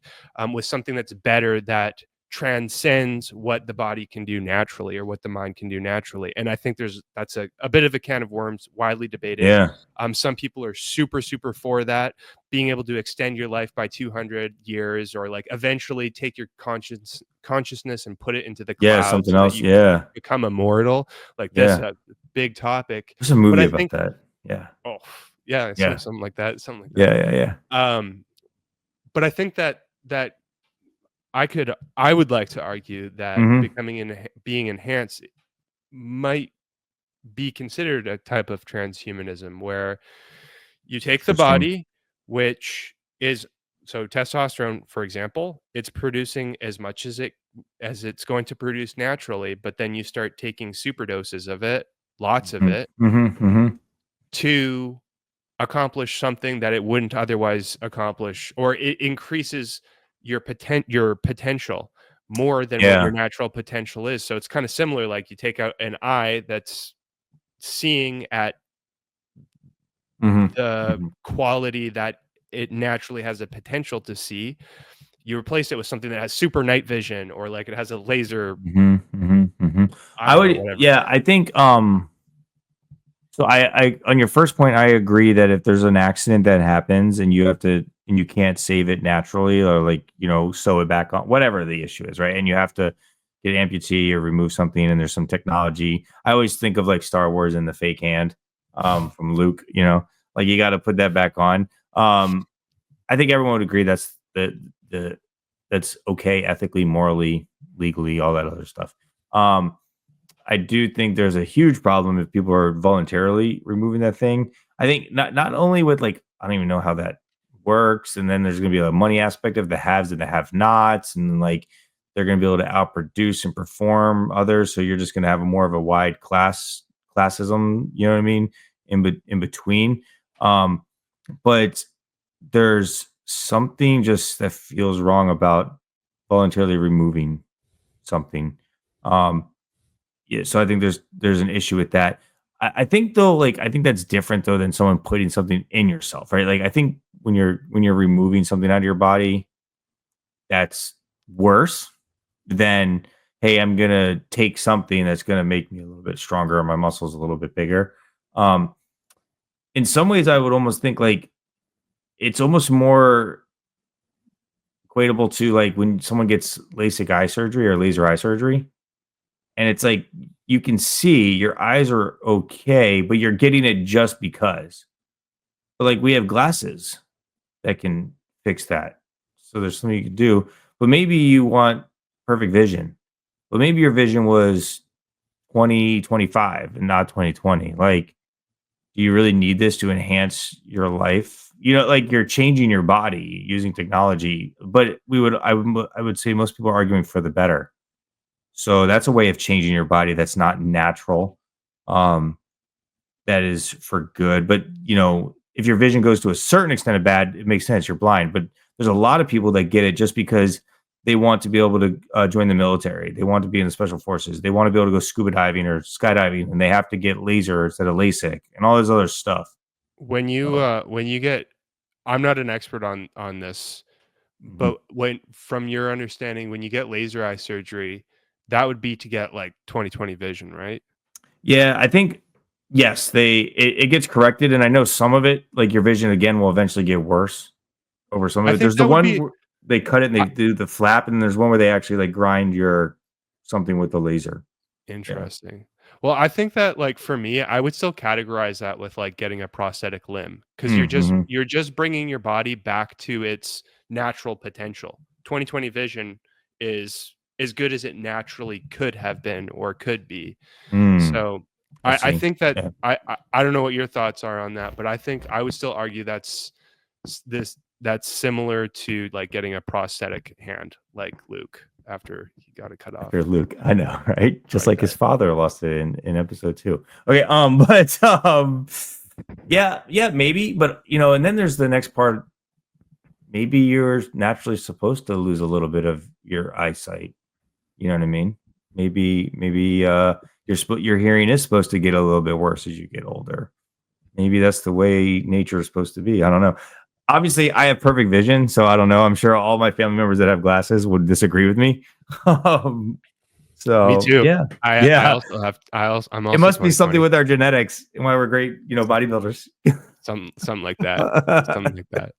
with something that's better, that transcends what the body can do naturally or what the mind can do naturally. And I think that's a bit of a can of worms, widely debated. Yeah. Some people are super for that, being able to extend your life by 200 years, or like eventually take your consciousness and put it into the Yeah, cloud something so that else. you can Yeah. become immortal. Like this, Yeah. big topic. There's a But movie I about think, that. Yeah. oh yeah, Yeah. something like that, something like Yeah, that. yeah, yeah. Um, but I think that I would like to argue that Mhm. being enhanced might be considered a type of transhumanism, where you take the Interesting. body, which is, so testosterone, for example, it's producing as much as it's going to produce naturally, but then you start taking super doses of it, lots of Mhm. it, Mhm, mhm. to accomplish something that it wouldn't otherwise accomplish, or it increases your potential more than what your Yeah. natural potential is. So it's kind of similar, like you take out an eye that's seeing at Mhm. the Mhm. quality that it naturally has a potential to see. You replace it with something that has super night vision, or like it has a laser, Mhm. Mhm. Mhm. I I don't know, would whatever. yeah, I think, so I on your first point, I agree that if there's an accident that happens and you can't save it naturally, or like, sew it back on, whatever the issue is, right? And you have to get an amputee or remove something and there's some technology. I always think of like Star Wars and the fake hand from Luke, like you got to put that back on. I think everyone would agree the that's okay ethically, morally, legally, all that other stuff. Um, I do think there's a huge problem if people are voluntarily removing that thing. I think not only with like I don't even know how that works, and then there's going to be a money aspect of the haves and the have-nots, and like they're going to be able to outproduce and perform others. So you're just going to have a more of a wide classism. You know what I mean? In between, um, but there's something just that feels wrong about voluntarily removing something. Um, yeah, so I think there's an issue with that. I think though, like I think that's different though than someone putting something in yourself, right? Like I think when you're removing something out of your body, that's worse than hey, I'm gonna take something that's gonna make me a little bit stronger or my muscles a little bit bigger. Um, in some ways, I would almost think like it's almost more equatable to like when someone gets LASIK eye surgery or laser eye surgery. And it's like you can see your eyes are okay, but you're getting it just because. But like we have glasses that can fix that. So there's something you can do. But maybe you want perfect vision. But maybe your vision was 2025 and not 2020. Like, do you really need this to enhance your life? Like you're changing your body using technology. But I would say most people are arguing for the better. So that's a way of changing your body that's not natural. Um, that is for good. But if your vision goes to a certain extent of bad, it makes sense. You're blind. But there's a lot of people that get it just because they want to be able to join the military. They want to be in the special forces. They want to be able to go scuba diving or skydiving, and they have to get laser instead of LASIK and all this other stuff. So, When you get, I'm not an expert on this, mhm. but when, from your understanding, when you get laser eye surgery, that would be to get like 20/20 vision, right? Yeah, I think yes, it gets corrected, and I know some of it, like your vision again, will eventually get worse over some I of it. think There's the that would one be where they cut it and they uh, do the flap, and there's one where they actually like grind your something with the laser. Yeah. interesting. Well, I think that, like, for me, I would still categorize that with, like, getting a prosthetic limb, because Mm-hmm. you're just bringing your body back to its natural potential. 20/20 vision is as good as it naturally could have been or could be. Mm, So, I I see. think that Yeah. I don't know what your thoughts are on that, but I think I would still argue that's similar to, like, getting a prosthetic hand, like Luke after he got it cut After off. Luke, I know, right? I Just like like that. his father lost it in episode 2. Okay, but yeah, yeah, maybe, but and then there's the next part. Maybe you're naturally supposed to lose a little bit of your eyesight. You know what I mean? Maybe your hearing is supposed to get a little bit worse as you get older. Maybe that's the way nature is supposed to be. I don't know. Obviously, I have perfect vision, so I don't know. I'm sure all my family members that have glasses would disagree with me. um, Me so too. yeah, I yeah. also have I'm It also must be something 20/20. with our genetics and why we're great, bodybuilders. Something like that. Something like that.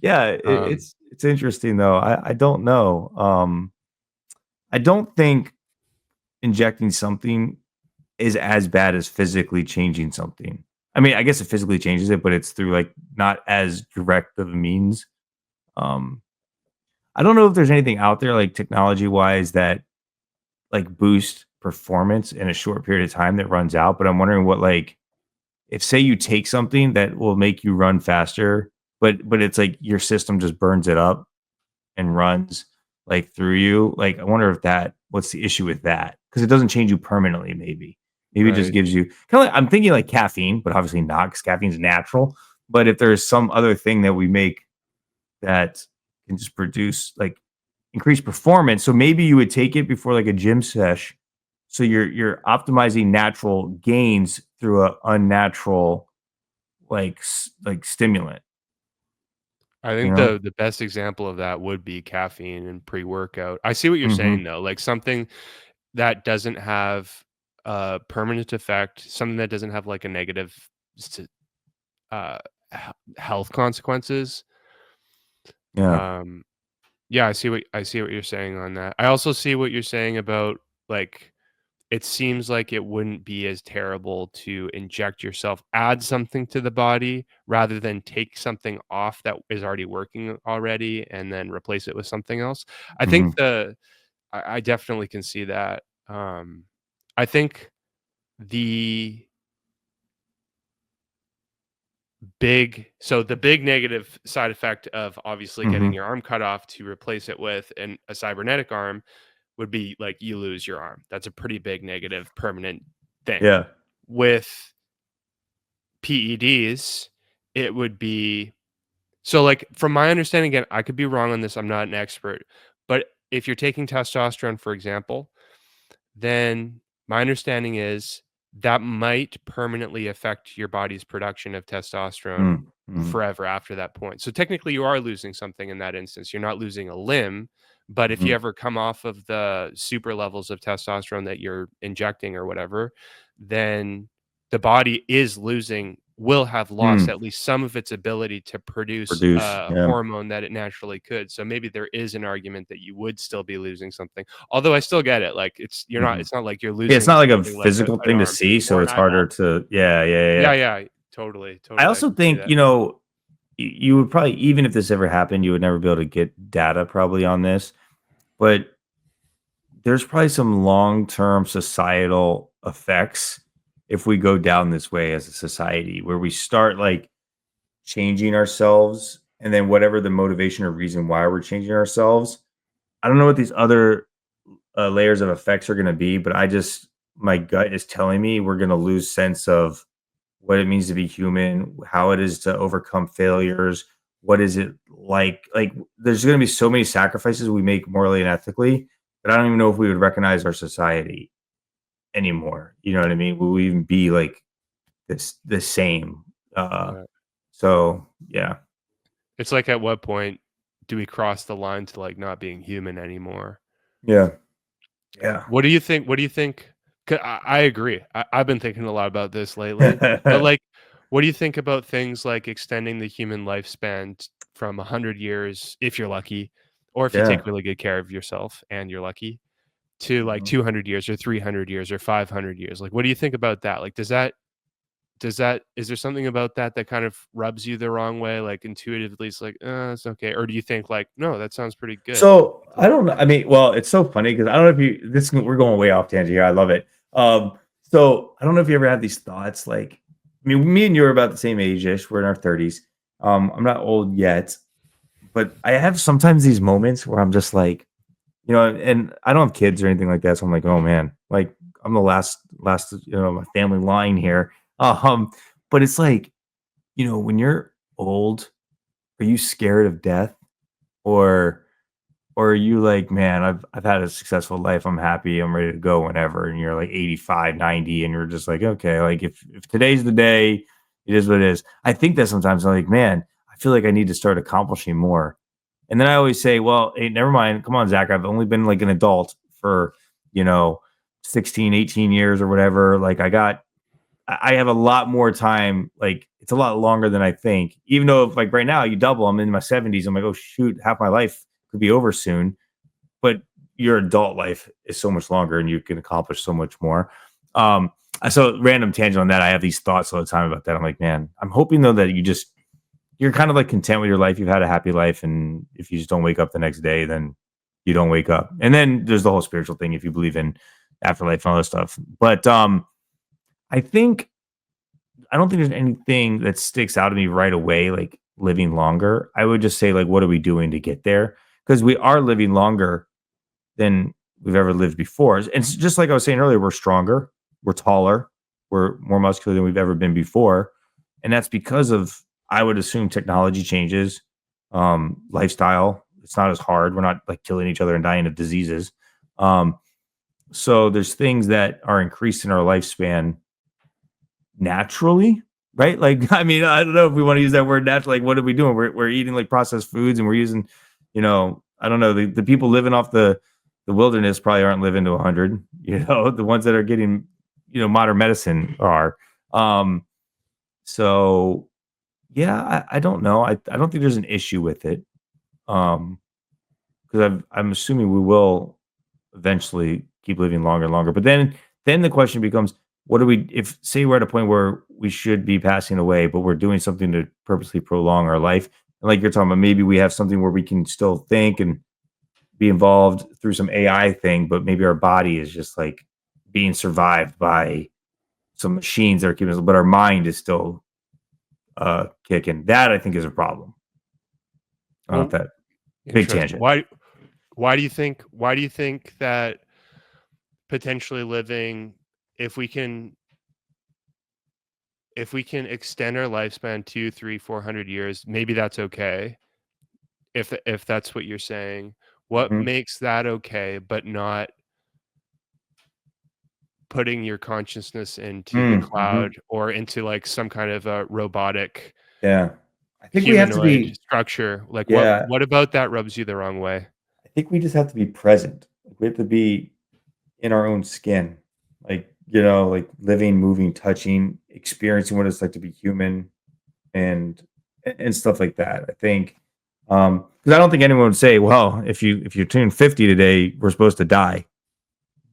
Yeah, Um, it's interesting though. I don't know. I don't think injecting something is as bad as physically changing something. I mean, I guess it physically changes it, but it's through like not as direct of a means. Um, I don't know if there's anything out there like technology wise that like boost performance in a short period of time that runs out. But I'm wondering what like if say you take something that will make you run faster, but it's like your system just burns it up and runs like through you. Like I wonder if that what's the issue with that? Because it doesn't change you permanently, maybe it just right. gives you kind of like I'm thinking like caffeine, but obviously not because caffeine's natural. But if there's some other thing that we make that can just produce like increased performance, so maybe you would take it before like a gym sesh, so you're optimizing natural gains through a unnatural like stimulant, I you think know? the best example of that would be caffeine and pre-workout. I see what you're Hmm. saying though, like something that doesn't have a permanent effect, something that doesn't have like a negative s uh, health consequences. Yeah. Um, yeah, I see what you're saying on that. I also see what you're saying about, like, it seems like it wouldn't be as terrible to inject yourself, add something to the body rather than take something off that is already working already and then replace it with something else. I think Hmm. I definitely can see that. I think the the big negative side effect of obviously getting Hmm. your arm cut off to replace it with a cybernetic arm would be like you lose your arm. That's a pretty big negative permanent thing. Yeah. With PEDs, it would be so, like, from my understanding, again, I could be wrong on this, I'm not an expert, but if you're taking testosterone, for example, then my understanding is that might permanently affect your body's production of testosterone Mm-hmm. forever after that point. So technically, you are losing something in that instance. You're not losing a limb, but if you Hmm. ever come off of the super levels of testosterone that you're injecting or whatever, then the body will have lost Mm. at least some of its ability to produce Produce. a Yeah. hormone that it naturally could. So maybe there is an argument that you would still be losing something. Although I still get it, like, Hmm. it's not like you're Yeah, it's losing not like a something like physical an thing to arm see, so or an it's harder eyeball. to. Yeah, yeah, yeah. Yeah, yeah, totally, I totally, I also can see think that. you would probably even if this ever happened, you would never be able to get data probably on this, but there's probably some long-term societal effects if we go down this way as a society where we start like changing ourselves and then whatever the motivation or reason why we're changing ourselves. I don't know what these other layers of effects are going to be, but my gut is telling me we're going to lose sense of what it means to be human, how it is to overcome failures. What is it like? Like, there's going to be so many sacrifices we make morally and ethically that I don't even know if we would recognize our society anymore. You know what I mean? Will we even be like the same? Uh, Yeah. so yeah, It's like, at what point do we cross the line to, like, not being human anymore? yeah, yeah. What do you think 'ca I agree. I've been thinking a lot about this lately, but, like, what do you think about things like extending the human lifespan from 100 years if you're lucky, or if you take Yeah. really good care of yourself and you're lucky, to like 200 years or 300 years or 500 years. Like, what do you think about that? Like, is there something about that that kind of rubs you the wrong way? Like intuitively it's like, it's okay. Or do you think like, no, that sounds pretty good? So I don't know. I mean, well, it's so funny because I don't know if you this we're going way off tangent here. I love it. So I don't know if you ever had these thoughts. Like, I mean, me and you are about the same age-ish. We're in our 30s. I'm not old yet, but I have sometimes these moments where I'm just like, and I don't have kids or anything like that. So I'm like, oh man, like I'm the last, my family line here. But it's like, when you're old, are you scared of death? Or or are you like, man, I've had a successful life. I'm happy. I'm ready to go whenever. And you're like 85, 90, and you're just like, okay, like if today's the day, it is what it is. I think that sometimes I'm like, man, I feel like I need to start accomplishing more. And then I always say, well, hey, never mind. Come on, Zach. I've only been like an adult for, you know, 16, 18 years or whatever. Like I have a lot more time. Like it's a lot longer than I think. Even though if like right now you double, I'm in my 70s. I'm like, oh shoot, half my life could be over soon. But your adult life is so much longer and you can accomplish so much more. Um, so random tangent on that. I have these thoughts all the time about that. I'm like, man, I'm hoping though that you're kind of like content with your life. You've had a happy life. And if you just don't wake up the next day, then you don't wake up. And then there's the whole spiritual thing if you believe in afterlife and all this stuff. But I think I don't think there's anything that sticks out to me right away, like living longer. I would just say, like, what are we doing to get there? Because we are living longer than we've ever lived before. And it's just like I was saying earlier, we're stronger, we're taller, we're more muscular than we've ever been before. And that's because of, I would assume, technology changes, lifestyle. It's not as hard. We're not like killing each other and dying of diseases. Um, so there's things that are increasing our lifespan naturally, right? Like, I mean, I don't know if we want to use that word naturally. Like, what are we doing? We're eating like processed foods and we're using, I don't know, the people living off the wilderness probably aren't living to 100, the ones that are getting, modern medicine are. So yeah, I don't know. I don't think there's an issue with it. Because I'm assuming we will eventually keep living longer and longer. But then the question becomes, what do we, if say we're at a point where we should be passing away, but we're doing something to purposely prolong our life, and like you're talking about, maybe we have something where we can still think and be involved through some AI thing, but maybe our body is just like being survived by some machines that are keeping us, but our mind is still kicking. That I think is a problem. I don't know if that big tangent. Why do you think that potentially living, if we can extend our lifespan 2, 3, 400 years, maybe that's okay, if that's what you're saying? What Mhm. makes that okay, but not putting your consciousness into the Mhm. cloud or into like some kind of a robotic Yeah. I think we have to humanoid be, structure? Like, yeah, what about that rubs you the wrong way? I think we just have to be present. We have to be in our own skin, like, like living, moving, touching, experiencing what it's like to be human and stuff like that. I think, because I don't think anyone would say, well, if you turn 50 today, we're supposed to die.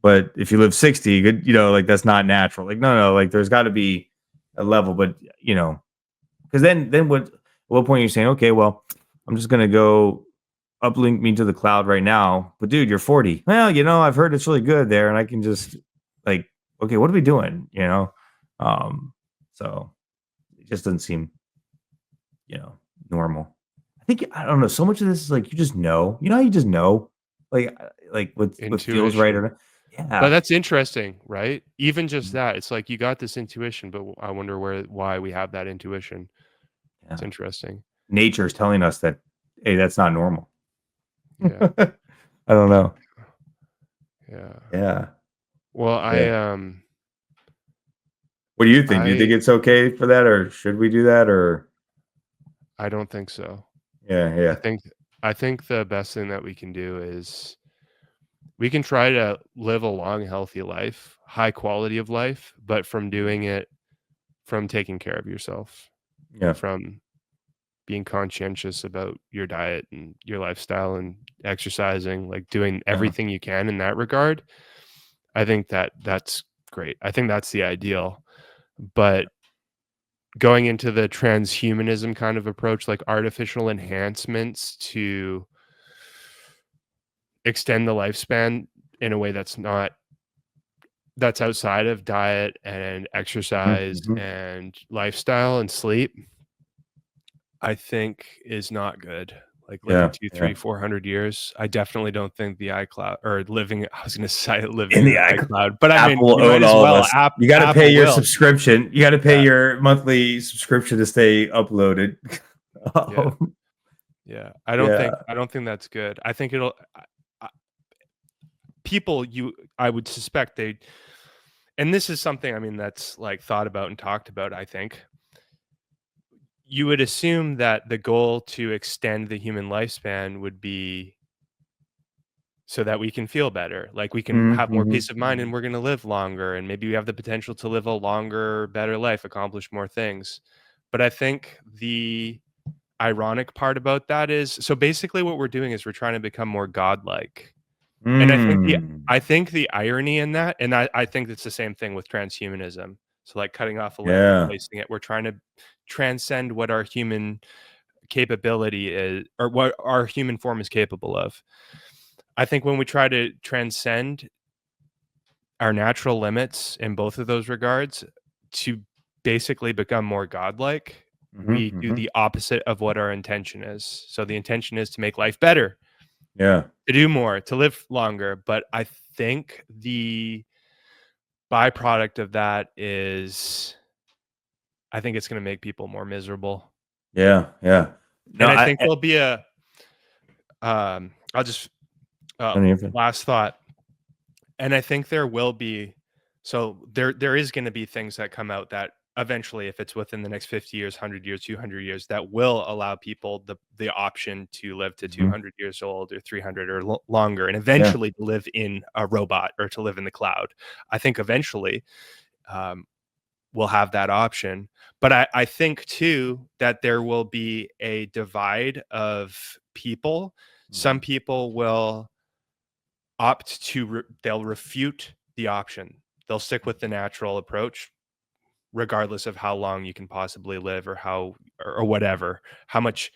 But if you live 60, good, like that's not natural. Like, no, like there's got to be a level, but because then what point are you saying, okay, well, I'm just gonna go uplink me to the cloud right now, but dude, you're 40. Well, I've heard it's really good there, and I can just like, okay, what are we doing? Um, so it just doesn't seem, normal. I think I don't know. So much of this is like you just know. You know how you just know, like what feels right or Intuition. not. But Yeah, that's interesting, right? Even just mm, that, it's like you got this intuition, but I wonder why we have that intuition. It's yeah. interesting. Nature is telling us that, hey, that's not normal. Yeah. I don't know. Yeah. Yeah, Well, yeah. What do you think? Do you think I it's okay for that, or should we do that, or I don't think so. yeah, I yeah, think I think the best thing that we can do is we can try to live a long, healthy life, high quality of life, but from doing it from taking care of yourself, yeah. from being conscientious about your diet and your lifestyle and exercising, like doing Yeah. everything you can in that regard. I think that's great. I think that's the ideal. But going into the transhumanism kind of approach, like artificial enhancements to extend the lifespan in a way that's outside of diet and exercise Mm-hmm. and lifestyle and sleep, I think is not good. Like living Yeah. 2, Yeah. 3, 400 years. I definitely don't think the iCloud or living, I was gonna say living In in the the iCloud, but I mean, Apple will you might own as all of well. us. You got to pay Apple your will. subscription. You got to pay Yeah, your monthly subscription to stay uploaded. yeah, Um, yeah. yeah. I don't think that's good. I think it'll I people I would suspect they and this is something, I mean, that's, like, thought about and talked about, I think. You would assume that the goal to extend the human lifespan would be so that we can feel better, like, we can have more Mm-hmm. peace of mind and we're gonna live longer, and maybe we have the potential to live a longer, better life, accomplish more things. But I think the ironic part about that is so basically what we're doing is we're trying to become more godlike. And Mm. I think the irony in that, and I think it's the same thing with transhumanism. So, like, cutting off a limb, Yeah. replacing it, we're trying to transcend what our human capability is or what our human form is capable of. I think when we try to transcend our natural limits in both of those regards to basically become more godlike, Mm-hmm. we do Mm-hmm. the opposite of what our intention is. So the intention is to make life better, Yeah. to do more, to live longer. But I think the byproduct of that is I think it's going to make people more miserable. Yeah. Yeah. No, And I think there'll be a I'll just I don't even. last thought. And I think there will be so there is gonna be things that come out that eventually, if it's within the next 50 years, 100 years, 200 years, that will allow people the option to live to Mm-hmm. 200 years old or 300 or longer, and Yeah. eventually to live in a robot or to live in the cloud. I think eventually, um, we'll have that option. But I think too that there will be a divide of people. Mm-hmm. Some people will opt to they'll refute the option. They'll stick with the natural approach regardless of how long you can possibly live or how or whatever. How much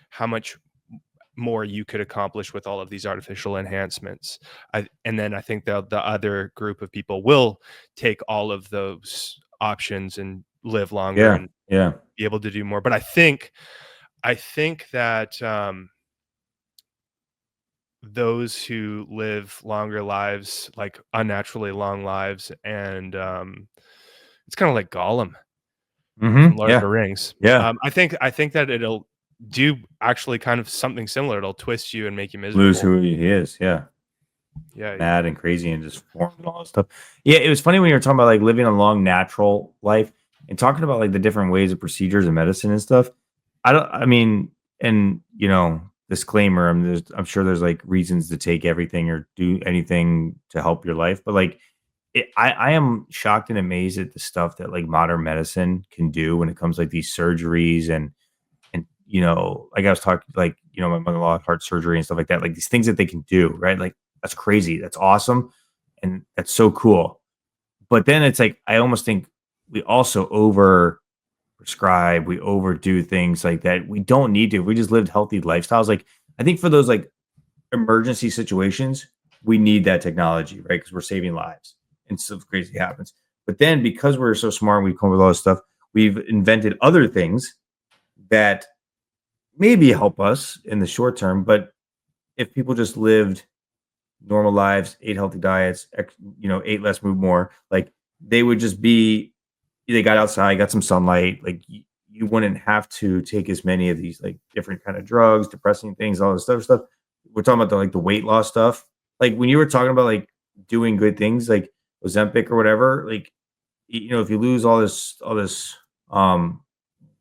more you could accomplish with all of these artificial enhancements. And then I think the other group of people will take all of those options and live longer Yeah. and Yeah. be able to do more. But I think that those who live longer lives, like unnaturally long lives, and it's kind of like Gollum from Mm-hmm. Lord of Yeah. the Rings. Yeah. I think that it'll do actually kind of something similar. It'll twist you and make you Lose miserable. who he is. Yeah. Yeah, Mad and crazy and just formed and all that stuff. Yeah, it was funny when you were talking about like living a long natural life and talking about like the different ways of procedures and medicine and stuff. I mean, and disclaimer, I'm sure there's like reasons to take everything or do anything to help your life, but like I am shocked and amazed at the stuff that like modern medicine can do when it comes like these surgeries and like I was talking like my mother-in-law had heart surgery and stuff like that, like these things that they can do, right? Like that's crazy, that's awesome, and that's so cool. But then it's like I almost think we also over prescribe, we overdo things like that. We don't need to. If we just lived healthy lifestyles. Like I think for those like emergency situations, we need that technology, right? Because we're saving lives and stuff crazy happens. But then because we're so smart and we've come up with all this stuff, we've invented other things that maybe help us in the short term. But if people just lived normal lives, ate healthy diets, ate less, move more, like they would just be, they got outside, got some sunlight, like you wouldn't have to take as many of these like different kind of drugs, depressing things, all this stuff. We're talking about the weight loss stuff. Like when you were talking about like doing good things like Ozempic or whatever, like if you lose all this um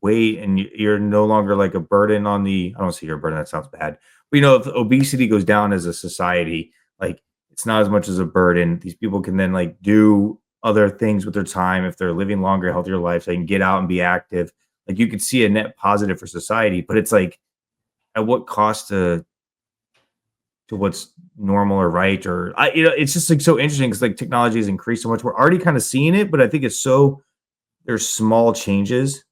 weight and you're no longer like a burden on I don't say you're a burden, that sounds bad. But if obesity goes down as a society, like it's not as much as a burden. These people can then like do other things with their time if they're living longer, healthier lives. They can get out and be active. Like, you could see a net positive for society, but it's like, at what cost to what's normal or right? Or it's just like so interesting because like technology has increased so much. We're already kind of seeing it, but I think it's so there's small changes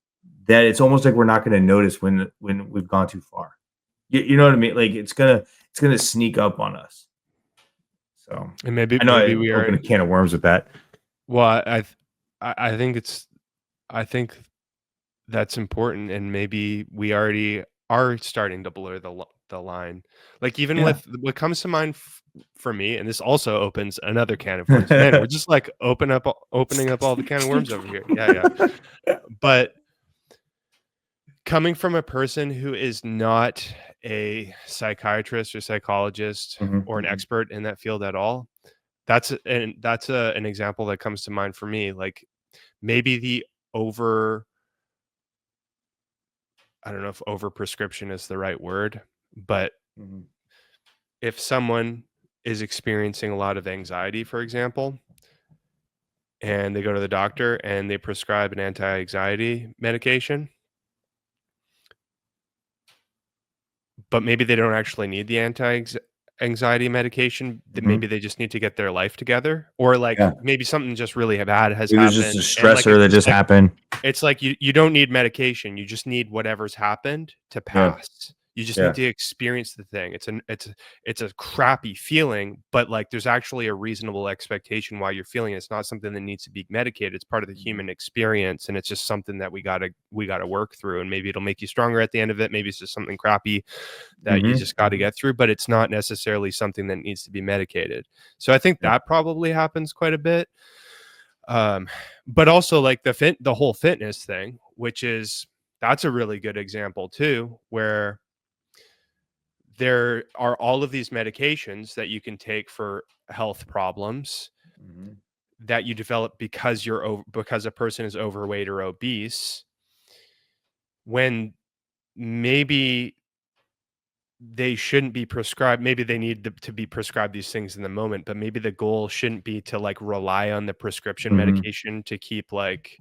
that it's almost like we're not going to notice when we've gone too far. You know what I mean? Like it's gonna sneak up on us. So And maybe I know I we opened are. a can of worms with that. Well, I think I think that's important, and maybe we already are starting to blur the line. Like even Yeah. with what comes to mind for me, and this also opens another can of worms. Man, we're just like opening up all the can of worms over here. Yeah, yeah. But coming from a person who is not a psychiatrist or psychologist Mhm, or an expert in that field at all, that's an example that comes to mind for me. Like maybe the over I don't know if overprescription is the right word, but mhm, if someone is experiencing a lot of anxiety, for example, and they go to the doctor and they prescribe an anti-anxiety medication, but maybe they don't actually need the anxiety medication, that maybe mhm. they just need to get their life together, or like Yeah. maybe something just really bad has Maybe there's just a happened, and like stressor that just happened. it's like you don't need medication, you just need whatever's happened to Yeah. pass. You just need Yeah. to experience the thing. It's a crappy feeling, but, like, there's actually a reasonable expectation why you're feeling it. It's not something that needs to be medicated, it's part of the Mhm, human experience, and it's just something that we gotta work through, and maybe it'll make you stronger at the end of it, maybe it's just something crappy that you mhm, just gotta get through, but it's not necessarily something that needs to be medicated. So I think yeah. that probably happens quite a bit. Um, but also like the whole fitness thing, which is that's a really good example too, where there are all of these medications that you can take for health problems Mhm, that you develop because a person is overweight or obese, when maybe they shouldn't be prescribed. Maybe they need to be prescribed these things in the moment, but maybe the goal shouldn't be to like rely on the prescription mhm. medication to keep like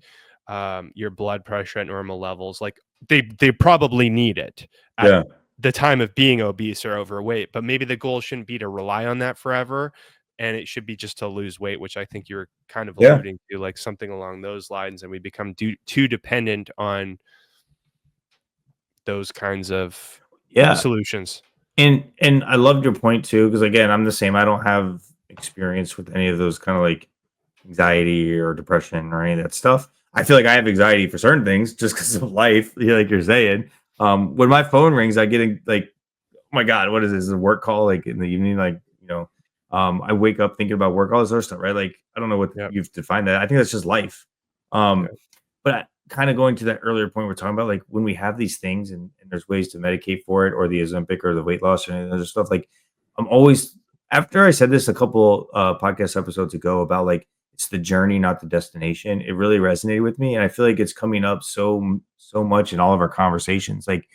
your blood pressure at normal levels. Like they probably need it at Yeah. the time of being obese or overweight, but maybe the goal shouldn't be to rely on that forever. And it should be just to lose weight, which I think you're kind of Yeah. alluding to, like something along those lines. And we become too dependent on those kinds of Yeah. solutions. And I loved your point too, because again, I'm the same. I don't have experience with any of those kind of like anxiety or depression or any of that stuff. I feel like I have anxiety for certain things just because of life, like you're saying. When my phone rings, I get like, oh my God, what is this? Is a work call like in the evening? Like, I wake up thinking about work, all this other stuff, right? Like, I don't know what Yep. you've defined that. I think that's just life. Yeah. But kind of going to that earlier point we're talking about, like when we have these things and there's ways to medicate for it, or the Ozempic or the weight loss or any other stuff, like I'm always after I said this a couple podcast episodes ago about like it's the journey, not the destination. It really resonated with me, and I feel like it's coming up so much in all of our conversations. Like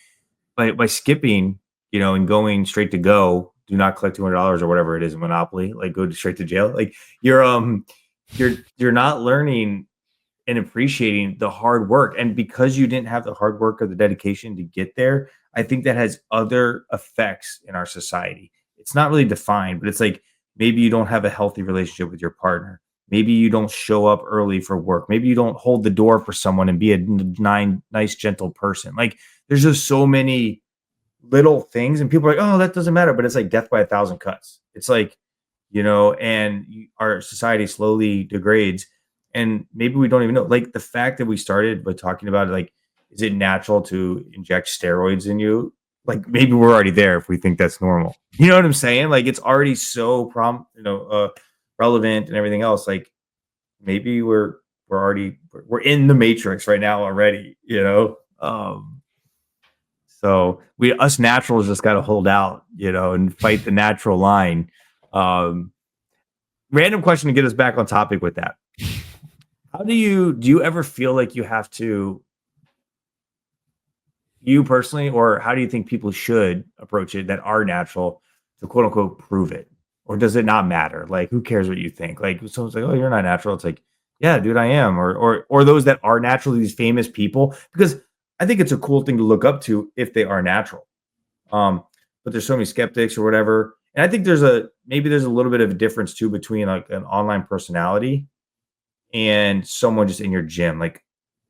by skipping, and going straight to go, do not collect $200 or whatever it is in Monopoly, like go straight to jail. Like you're not learning and appreciating the hard work. And because you didn't have the hard work or the dedication to get there, I think that has other effects in our society. It's not really defined, but it's like maybe you don't have a healthy relationship with your partner. Maybe you don't show up early for work. Maybe you don't hold the door for someone and be a nice, gentle person. Like there's just so many little things, and people are like, "Oh, that doesn't matter," but it's like death by a thousand cuts. It's like, our society slowly degrades, and maybe we don't even know. Like the fact that we started by talking about it, like, is it natural to inject steroids in you? Like maybe we're already there if we think that's normal. You know what I'm saying? Like it's already so relevant and everything else. Like maybe we're in the matrix right now already. So we us naturals just got to hold out, and fight the natural line. Um, Random question to get us back on topic with that. How do you ever feel like you have to, you personally, or how do you think people should approach it that are natural to quote unquote prove it? Or does it not matter? Like, who cares what you think? Like, someone's like, "Oh, you're not natural." It's like, "Yeah, dude, I am." Or those that are natural, these famous people, because I think it's a cool thing to look up to if they are natural. But there's so many skeptics or whatever. And I think maybe there's a little bit of a difference too between like an online personality and someone just in your gym. Like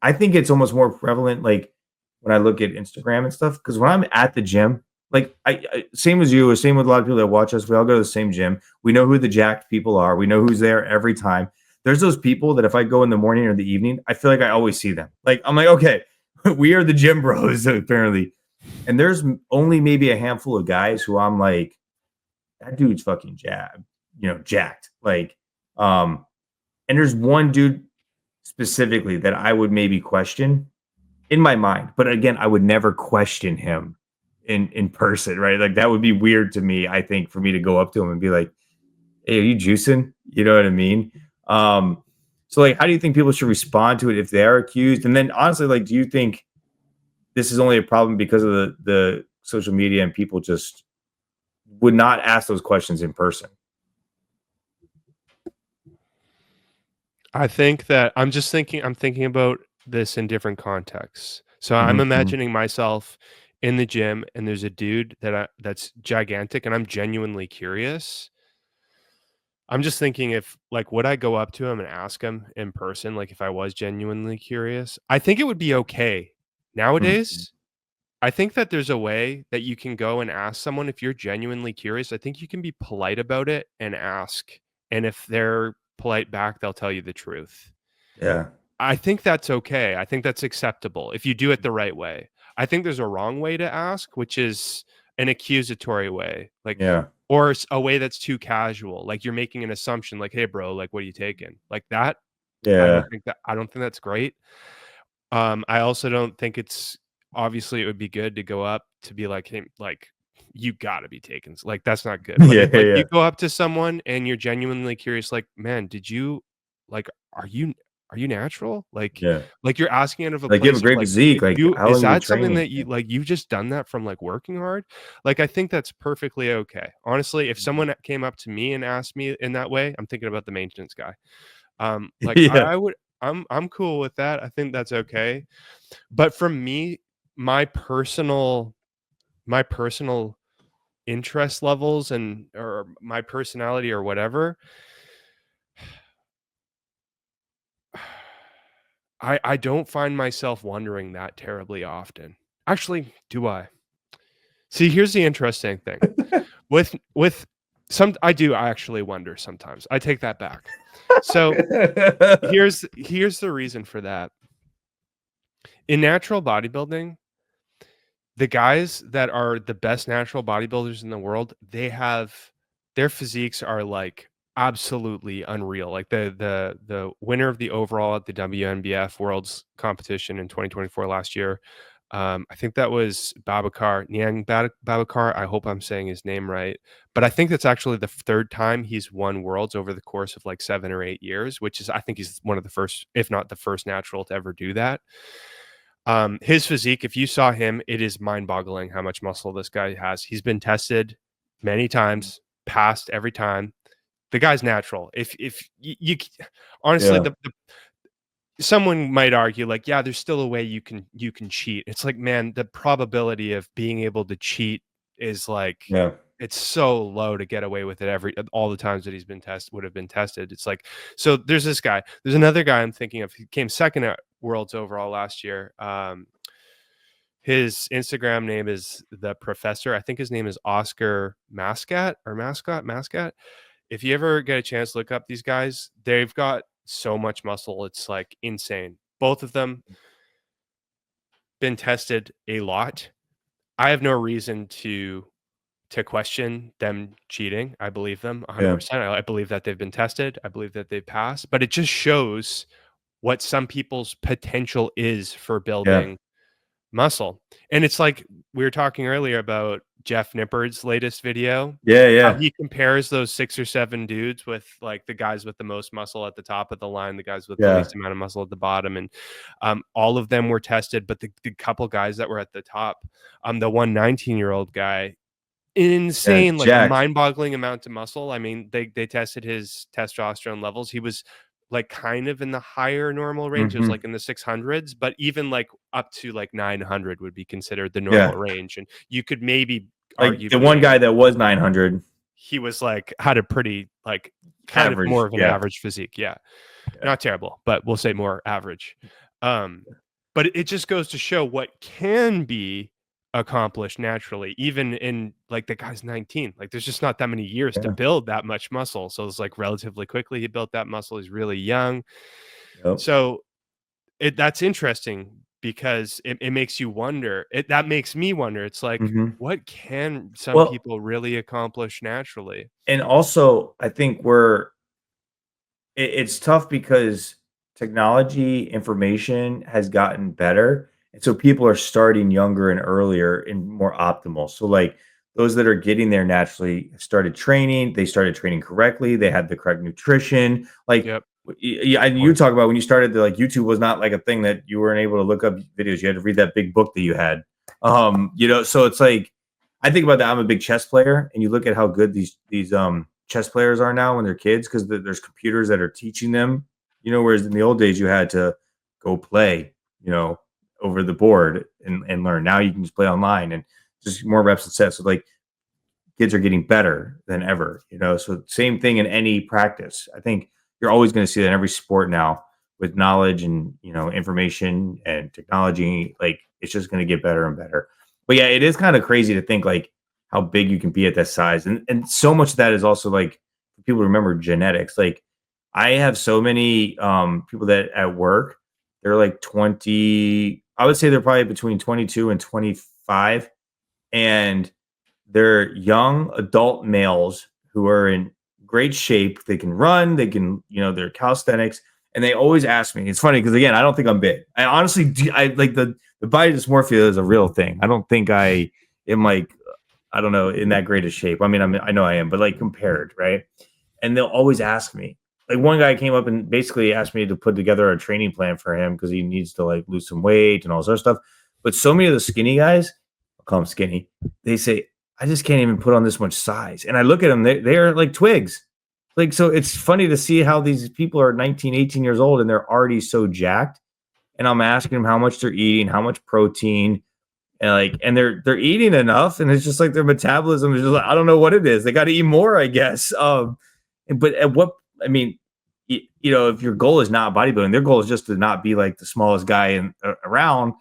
I think it's almost more prevalent like when I look at Instagram and stuff, because when I'm at the gym, like I same as you, same with a lot of people that watch us, we all go to the same gym. We know who the jacked people are. We know who's there every time. There's those people that if I go in the morning or the evening, I feel like I always see them. Like I'm like, okay, we are the gym bros apparently. And there's only maybe a handful of guys who I'm like, that dude's fucking jacked. Like, and there's one dude specifically that I would maybe question in my mind, but again, I would never question him in person, right? Like that would be weird to me, I think, for me to go up to him and be like, hey, are you juicing? You know what I mean? So like how do you think people should respond to it if they are accused? And then honestly, like, do you think this is only a problem because of the social media and people just would not ask those questions in person? I think that I'm thinking about this in different contexts. So I'm Mm-hmm. imagining myself in the gym and there's a dude that's gigantic and I'm genuinely curious. I'm just thinking if like would I go up to him and ask him in person like if I was genuinely curious? I think it would be okay. Mm-hmm. Nowadays, I think that there's a way that you can go and ask someone if you're genuinely curious. I think you can be polite about it and ask. And if they're polite back, they'll tell you the truth. Yeah. I think that's okay. I think that's acceptable if you do it the right way. I think there's a wrong way to ask, which is an accusatory way, like, Yeah. or a way that's too casual. Like you're making an assumption, like, "Hey, bro, like, what are you taking?" Like that. Yeah. I don't think that's great. I also don't think it's obviously it would be good to go up to be like, "Hey, like, you gotta be taken." Like that's not good. But Yeah. if like Yeah. you go up to someone and you're genuinely curious, like, "Man, did you like are you natural?" Yeah. Like you're asking out of a Like, you have a place of great like, physique, like, you how is long you been that something training? that you Yeah. like you've just done that from like working hard? Like I think that's perfectly okay. Honestly, if someone came up to me and asked me in that way, I'm thinking about the maintenance guy. Like Yeah. I would I'm cool with that. I think that's okay. But for me, my personal my personal interest levels and or my personality or whatever, I don't find myself wondering that terribly often. Actually, do I? See, here's the interesting thing. With some I do actually wonder sometimes. I take that back. So, here's the reason for that. In natural bodybuilding, the guys that are the best natural bodybuilders in the world, their physiques are like absolutely unreal. Like the winner of the overall at the WNBF Worlds competition in 2024 last year. I think that was Babakar. I hope I'm saying his name right. But I think that's actually the third time he's won worlds over the course of like 7 or 8 years, which is I think he's one of the first, if not the first natural to ever do that. His physique, if you saw him, it is mind-boggling how much muscle this guy has. He's been tested many times, passed every time. The guy's natural. If you honestly, Yeah. the someone might argue like, yeah, there's still a way you can cheat. It's like, man, the probability of being able to cheat is like Yeah. it's so low to get away with it all the times that he's been tested would have been tested. It's like so there's this guy. There's another guy I'm thinking of. He came second at Worlds overall last year. His Instagram name is the Professor. I think his name is Oscar Mascot. If you ever get a chance to look up these guys, they've got so much muscle. It's like insane. Both of them been tested a lot. I have no reason to question them cheating. I believe them Yeah. 100%. I believe that they've been tested. I believe that they've passed, but it just shows what some people's potential is for Yeah. building muscle. And it's like we were talking earlier about Jeff Nippard's latest video, Yeah. how Yeah. he compares those 6 or 7 dudes with, like, the guys with the most muscle at the top of the line, the guys with the Yeah. least amount of muscle at the bottom, and, all of them were tested, but the couple guys that were at the top, the one 19-year-old guy, Yeah. insane, like, Jacked. mind-boggling amount of muscle. I mean, they tested his testosterone levels. He was like kind of in the higher normal range. It was Hmm. like in the 600s, but even like up to like 900 would be considered the normal Yeah. range. And you could maybe Like the arguably one guy say that was 900 he was like had a pretty like kind of more average. of an Yeah. average physique. Yeah. Yeah. Not terrible, but we'll say more average. Um, but it just goes to show what can be accomplished naturally, even in like the guy's 19. Like there's just not that many years to Yeah. build that much muscle. So it's like relatively quickly he built that muscle. He's really young. Yep. So that's interesting because it makes you wonder. That makes me wonder. It's like, Hmm. what can some Well, people really accomplish naturally? and also I think it's tough because technology information has gotten better, and so people are starting younger and earlier and more optimal. So, like, those that are getting there naturally started training, they started training correctly, they had the correct nutrition, like, Yep. yeah, Good and you point. talk about when you started, like, YouTube was not like a thing that you weren't able to look up videos, you had to read that big book that you had, so it's like, I think about that. I'm a big chess player, and you look at how good these chess players are now when they're kids because there's computers that are teaching them. Whereas in the old days you had to go play, over the board and learn. Now you can just play online and just more reps and sets. So like kids are getting better than ever. So same thing in any practice. I think you're always going to see that in every sport now with knowledge and information and technology. Like it's just going to get better and better. But yeah, it is kind of crazy to think like how big you can be at that size, and so much of that is also like people remember genetics. Like I have so many people that at work they're like 20. I would say they're probably between 22 and 25, and they're young adult males who are in great shape. They can run, they can, they're calisthenics. And they always ask me, it's funny because again, I don't think I'm big. I honestly I like the body dysmorphia is a real thing. I don't think I am like, I don't know, in that great of shape. I mean, I know I am, but like compared, right? And they'll always ask me. Like one guy came up and basically asked me to put together a training plan for him because he needs to like lose some weight and all this other stuff. But so many of the skinny guys, I'll call them skinny, they say, I just can't even put on this much size. And I look at them, they're like twigs. Like, so it's funny to see how these people are 19, 18 years old and they're already so jacked. And I'm asking them how much they're eating, how much protein, and they're eating enough. And it's just like their metabolism is just like, I don't know what it is. They got to eat more, I guess. But at what, I mean, if your goal is not bodybuilding, their goal is just to not be like the smallest guy around.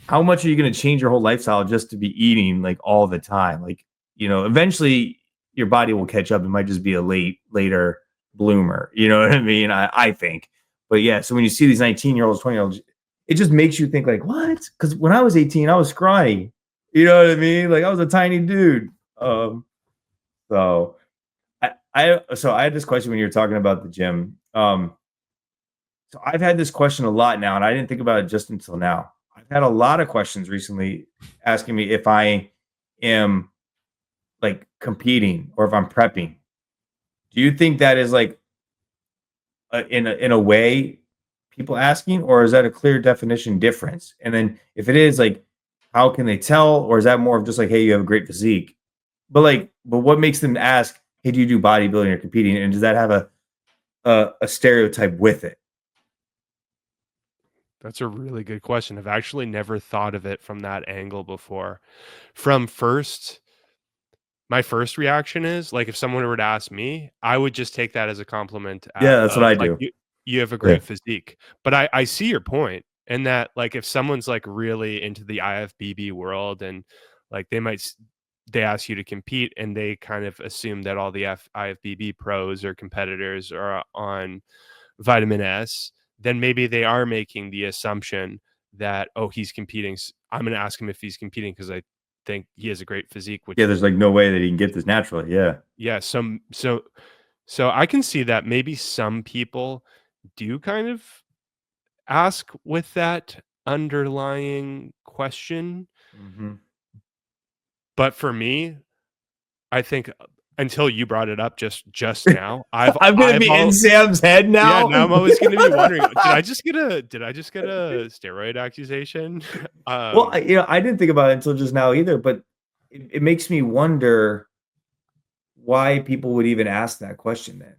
How much are you going to change your whole lifestyle just to be eating like all the time? Like, eventually your body will catch up. It might just be a later bloomer. You know what I mean? I think. But yeah, so when you see these 19-year-olds, 20-year-olds, it just makes you think like, what? Because when I was 18, I was scrawny. You know what I mean? Like I was a tiny dude. So I had this question when you were talking about the gym. So I've had this question a lot now, and I didn't think about it just until now. I've had a lot of questions recently asking me if I am like competing or if I'm prepping. Do you think that is like in a way people asking, or is that a clear definition difference? And then if it is, like, how can they tell, or is that more of just like, hey, you have a great physique? But what makes them ask, hey, do you do bodybuilding or competing? And does that have a stereotype with it? That's a really good question. I've actually never thought of it from that angle before. From first My first reaction is, like, if someone were to ask me, I would just take that as a compliment, Yeah, that's what of, I like, do. you have a Yeah. great physique. But I see your point in that, like, if someone's, like, really into the IFBB world and, like, they ask you to compete and they kind of assume that all the IFBB pros or competitors are on vitamin S, then maybe they are making the assumption that, "Oh, he's competing, I'm gonna ask him if he's competing because I think he has a great physique," Yeah, which there's like no way that he can get this naturally. Yeah. yeah, so I can see that maybe some people do kind of ask with that underlying question, Hmm. but for me, I think until you brought it up just now, I'm gonna I've be in all Sam's head yeah, now. now I'm always gonna be wondering, did I just get a steroid accusation? Well, Um, I didn't think about it until just now either, but it makes me wonder why people would even ask that question then.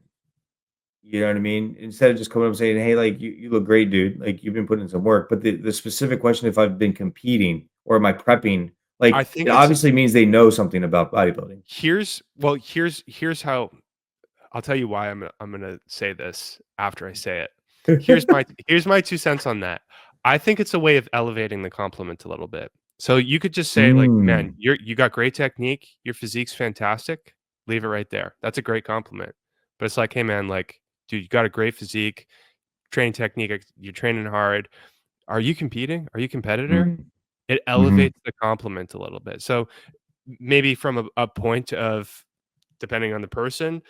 You know what I mean? Instead of just coming up and saying, "Hey, like you look great, dude. Like you've been putting in some work." But the specific question, if I've been competing or am I prepping, I like think it it's obviously means they know something about bodybuilding. here's how I'll tell you why I'm gonna say this after I say it. Here's my 2 cents on that. I think it's a way of elevating the compliment a little bit. So you could just say like, "Man, Mm, you got great technique. Your physique's fantastic." Leave it right there. That's a great compliment. But it's like, "Hey man, like, dude, you got a great physique, training technique, you're training hard. Are you competing? Are you a competitor?" mm, It mhm. elevates the compliment a little bit. So maybe from a point of depending on the person,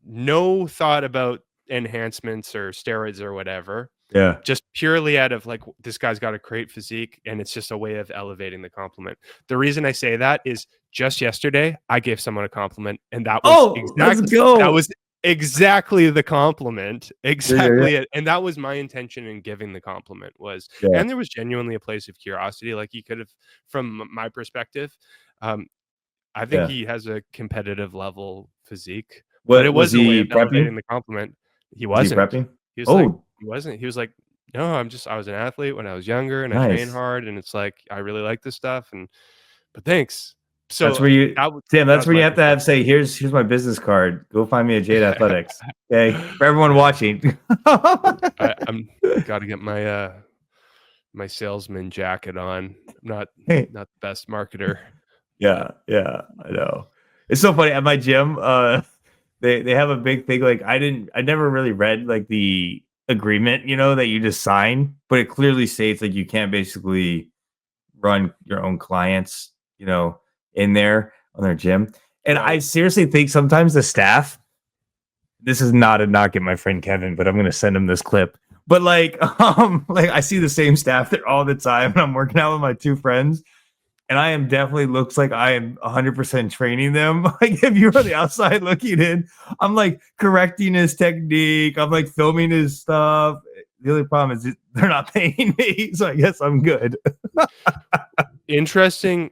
no thought about enhancements or steroids or whatever. Yeah. Just purely out of like this guy's got a great physique and it's just a way of elevating the compliment. The reason I say that is just yesterday I gave someone a compliment and Oh, let's that go. was exactly the compliment. Yeah, yeah, yeah. Exactly it. And that was my intention in giving the compliment was Yeah, and there was genuinely a place of curiosity like he could have from my perspective. Um, I think yeah. he has a competitive level physique, but it What was was a way of he elevating prepping? the compliment. He Was he wasn't. prepping? He was like Oh, he wasn't. He was like, "No, I was an athlete when I was younger and I train nice. hard and it's like I really like this stuff and but thanks." That's So where you that was Tim, that that's was where you my have to have perspective. say, "Here's my business card. Go find me a Jade Athletics." Okay? For everyone watching. I'm gotta get my salesman jacket on. I'm Hey. not the best marketer. Yeah, yeah, I know. It's so funny at my gym, they have a big thing, like, I never really read, like, the agreement, that you just sign, but it clearly states, like, you can't basically run your own clients, in there on their gym, and I Right. seriously think sometimes the staff this is not a knock at my friend Kevin, but I'm gonna send him this clip. But like, like I see the same staff there all the time, and I'm working out with my two friends, and I am definitely looks like I am 100% training them. Like if you're on the outside looking in, I'm like correcting his technique. I'm like filming his stuff. The only problem is they're not paying me, so I guess I'm good. Interesting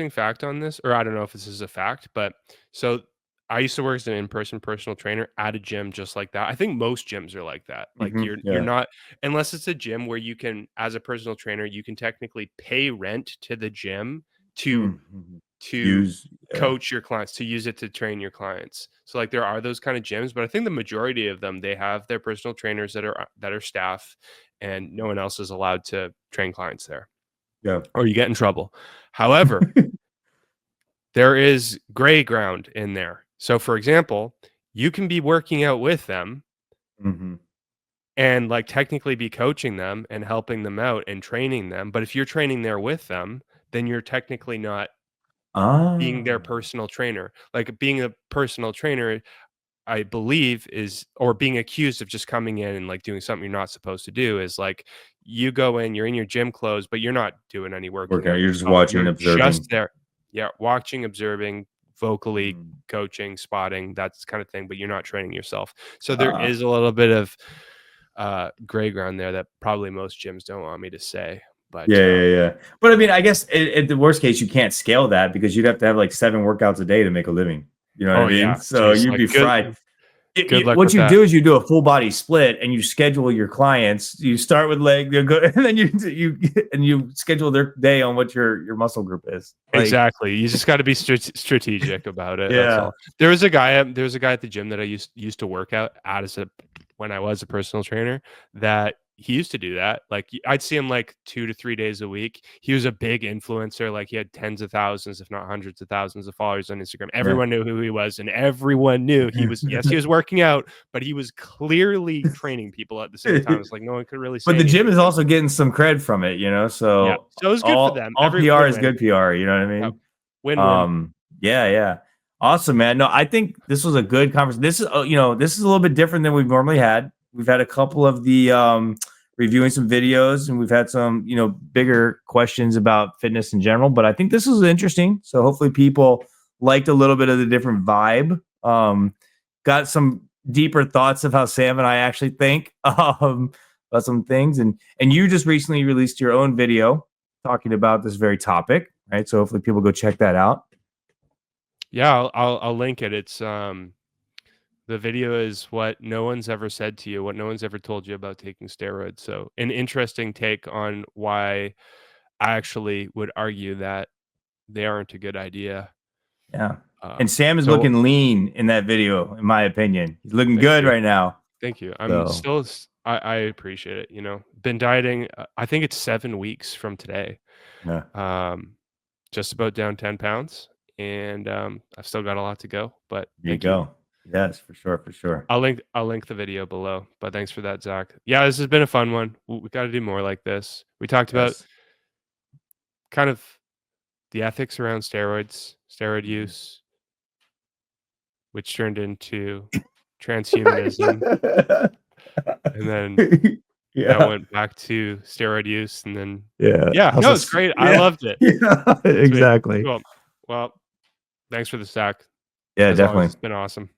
fact on this, or I don't know if this is a fact, but so I used to work as an in-person personal trainer at a gym just like that. I think most gyms are like that. Like you're Yeah. not unless it's a gym where you can as a personal trainer, you can technically pay rent to the gym to Mhm. to Use. Yeah. coach your clients, to use it to train your clients. So like there are those kind of gyms, but I think the majority of them they have their personal trainers that are staff and no one else is allowed to train clients there Yeah. or you get in trouble. However, there is gray ground in there. So, for example, you can be working out with them Mhm. and like technically be coaching them and helping them out and training them. But if you're training there with them, then you're technically not being their Ah. personal trainer. Like being a personal trainer, I believe is or being accused of just coming in and like doing something you're not supposed to do is like you go in, you're in your gym clothes, but you're not doing any working Working out. out You're just yourself. watching, You're just observing. there. Yeah, watching, observing, vocally Mm. coaching, spotting, that's kind of thing, but you're not training yourself. So there Ah. is a little bit of gray ground there that probably most gyms don't want me to say. But Yeah, yeah, yeah. But I mean, I guess in the worst case, you can't scale that because you'd have to have like 7 workouts a day to make a living. You know what I oh mean? yeah, So geez, you'd like be fried. good luck What with you that. do is you do a full body split and you schedule your clients. You start with leg, you go, and then you schedule their day on what your muscle group is. Like, Exactly. You just got to be strategic about it. That's yeah, all. There was a guy at the gym that I used to work out at as a when I was a personal trainer that he used to do that. Like I'd see him like 2 to 3 days a week. He was a big influencer. Like he had tens of thousands, if not hundreds of thousands of followers on Instagram. yeah. Everyone knew who he was, and everyone knew he was. Yes, he was working out, but he was clearly training people at the same time. It's like no one could really say But the gym anything is to him. also getting some cred from it, Yeah, So so it was good for them. all Every PR is win-win. good PR. You know what I Yeah, mean? win-win. Yeah, yeah. Awesome, man. No, I think this was a good conversation. This is, this is a little bit different than we've normally had. We've had a couple of the reviewing some videos, and we've had some, bigger questions about fitness in general. But I think this was interesting. So hopefully people liked a little bit of the different vibe. Got some deeper thoughts of how Sam and I actually think about some things. And you just recently released your own video talking about this very topic, right? So hopefully people go check that out. Yeah, I'll link it. It's The video is what no one's ever said to you, what no one's ever told you about taking steroids. So, an interesting take on why I actually would argue that they aren't a good idea. Yeah. And Um, Sam is so looking lean in that video, in my opinion. He's looking thank good you. right now. Thank you. So I appreciate it, you know. Been dieting, I think it's 7 weeks from today. yeah, Um, just about down 10 pounds, and, I've still got a lot to go, but there you thank you. go. Yes, for sure, for sure. I'll link the video below, but thanks for that, Zach. Yeah, this has been a fun one. We gotta do more like this. We talked about Yes. kind of the ethics around steroids, steroid Mhm. use, which turned into transhumanism, and then that Yeah. went back to steroid use, and then Yeah. yeah, Also, no, it's great. I yeah. loved it. Yeah. Sweet. Exactly. Cool. Well, thanks for the Zach. Yeah, As always, definitely. it's been awesome.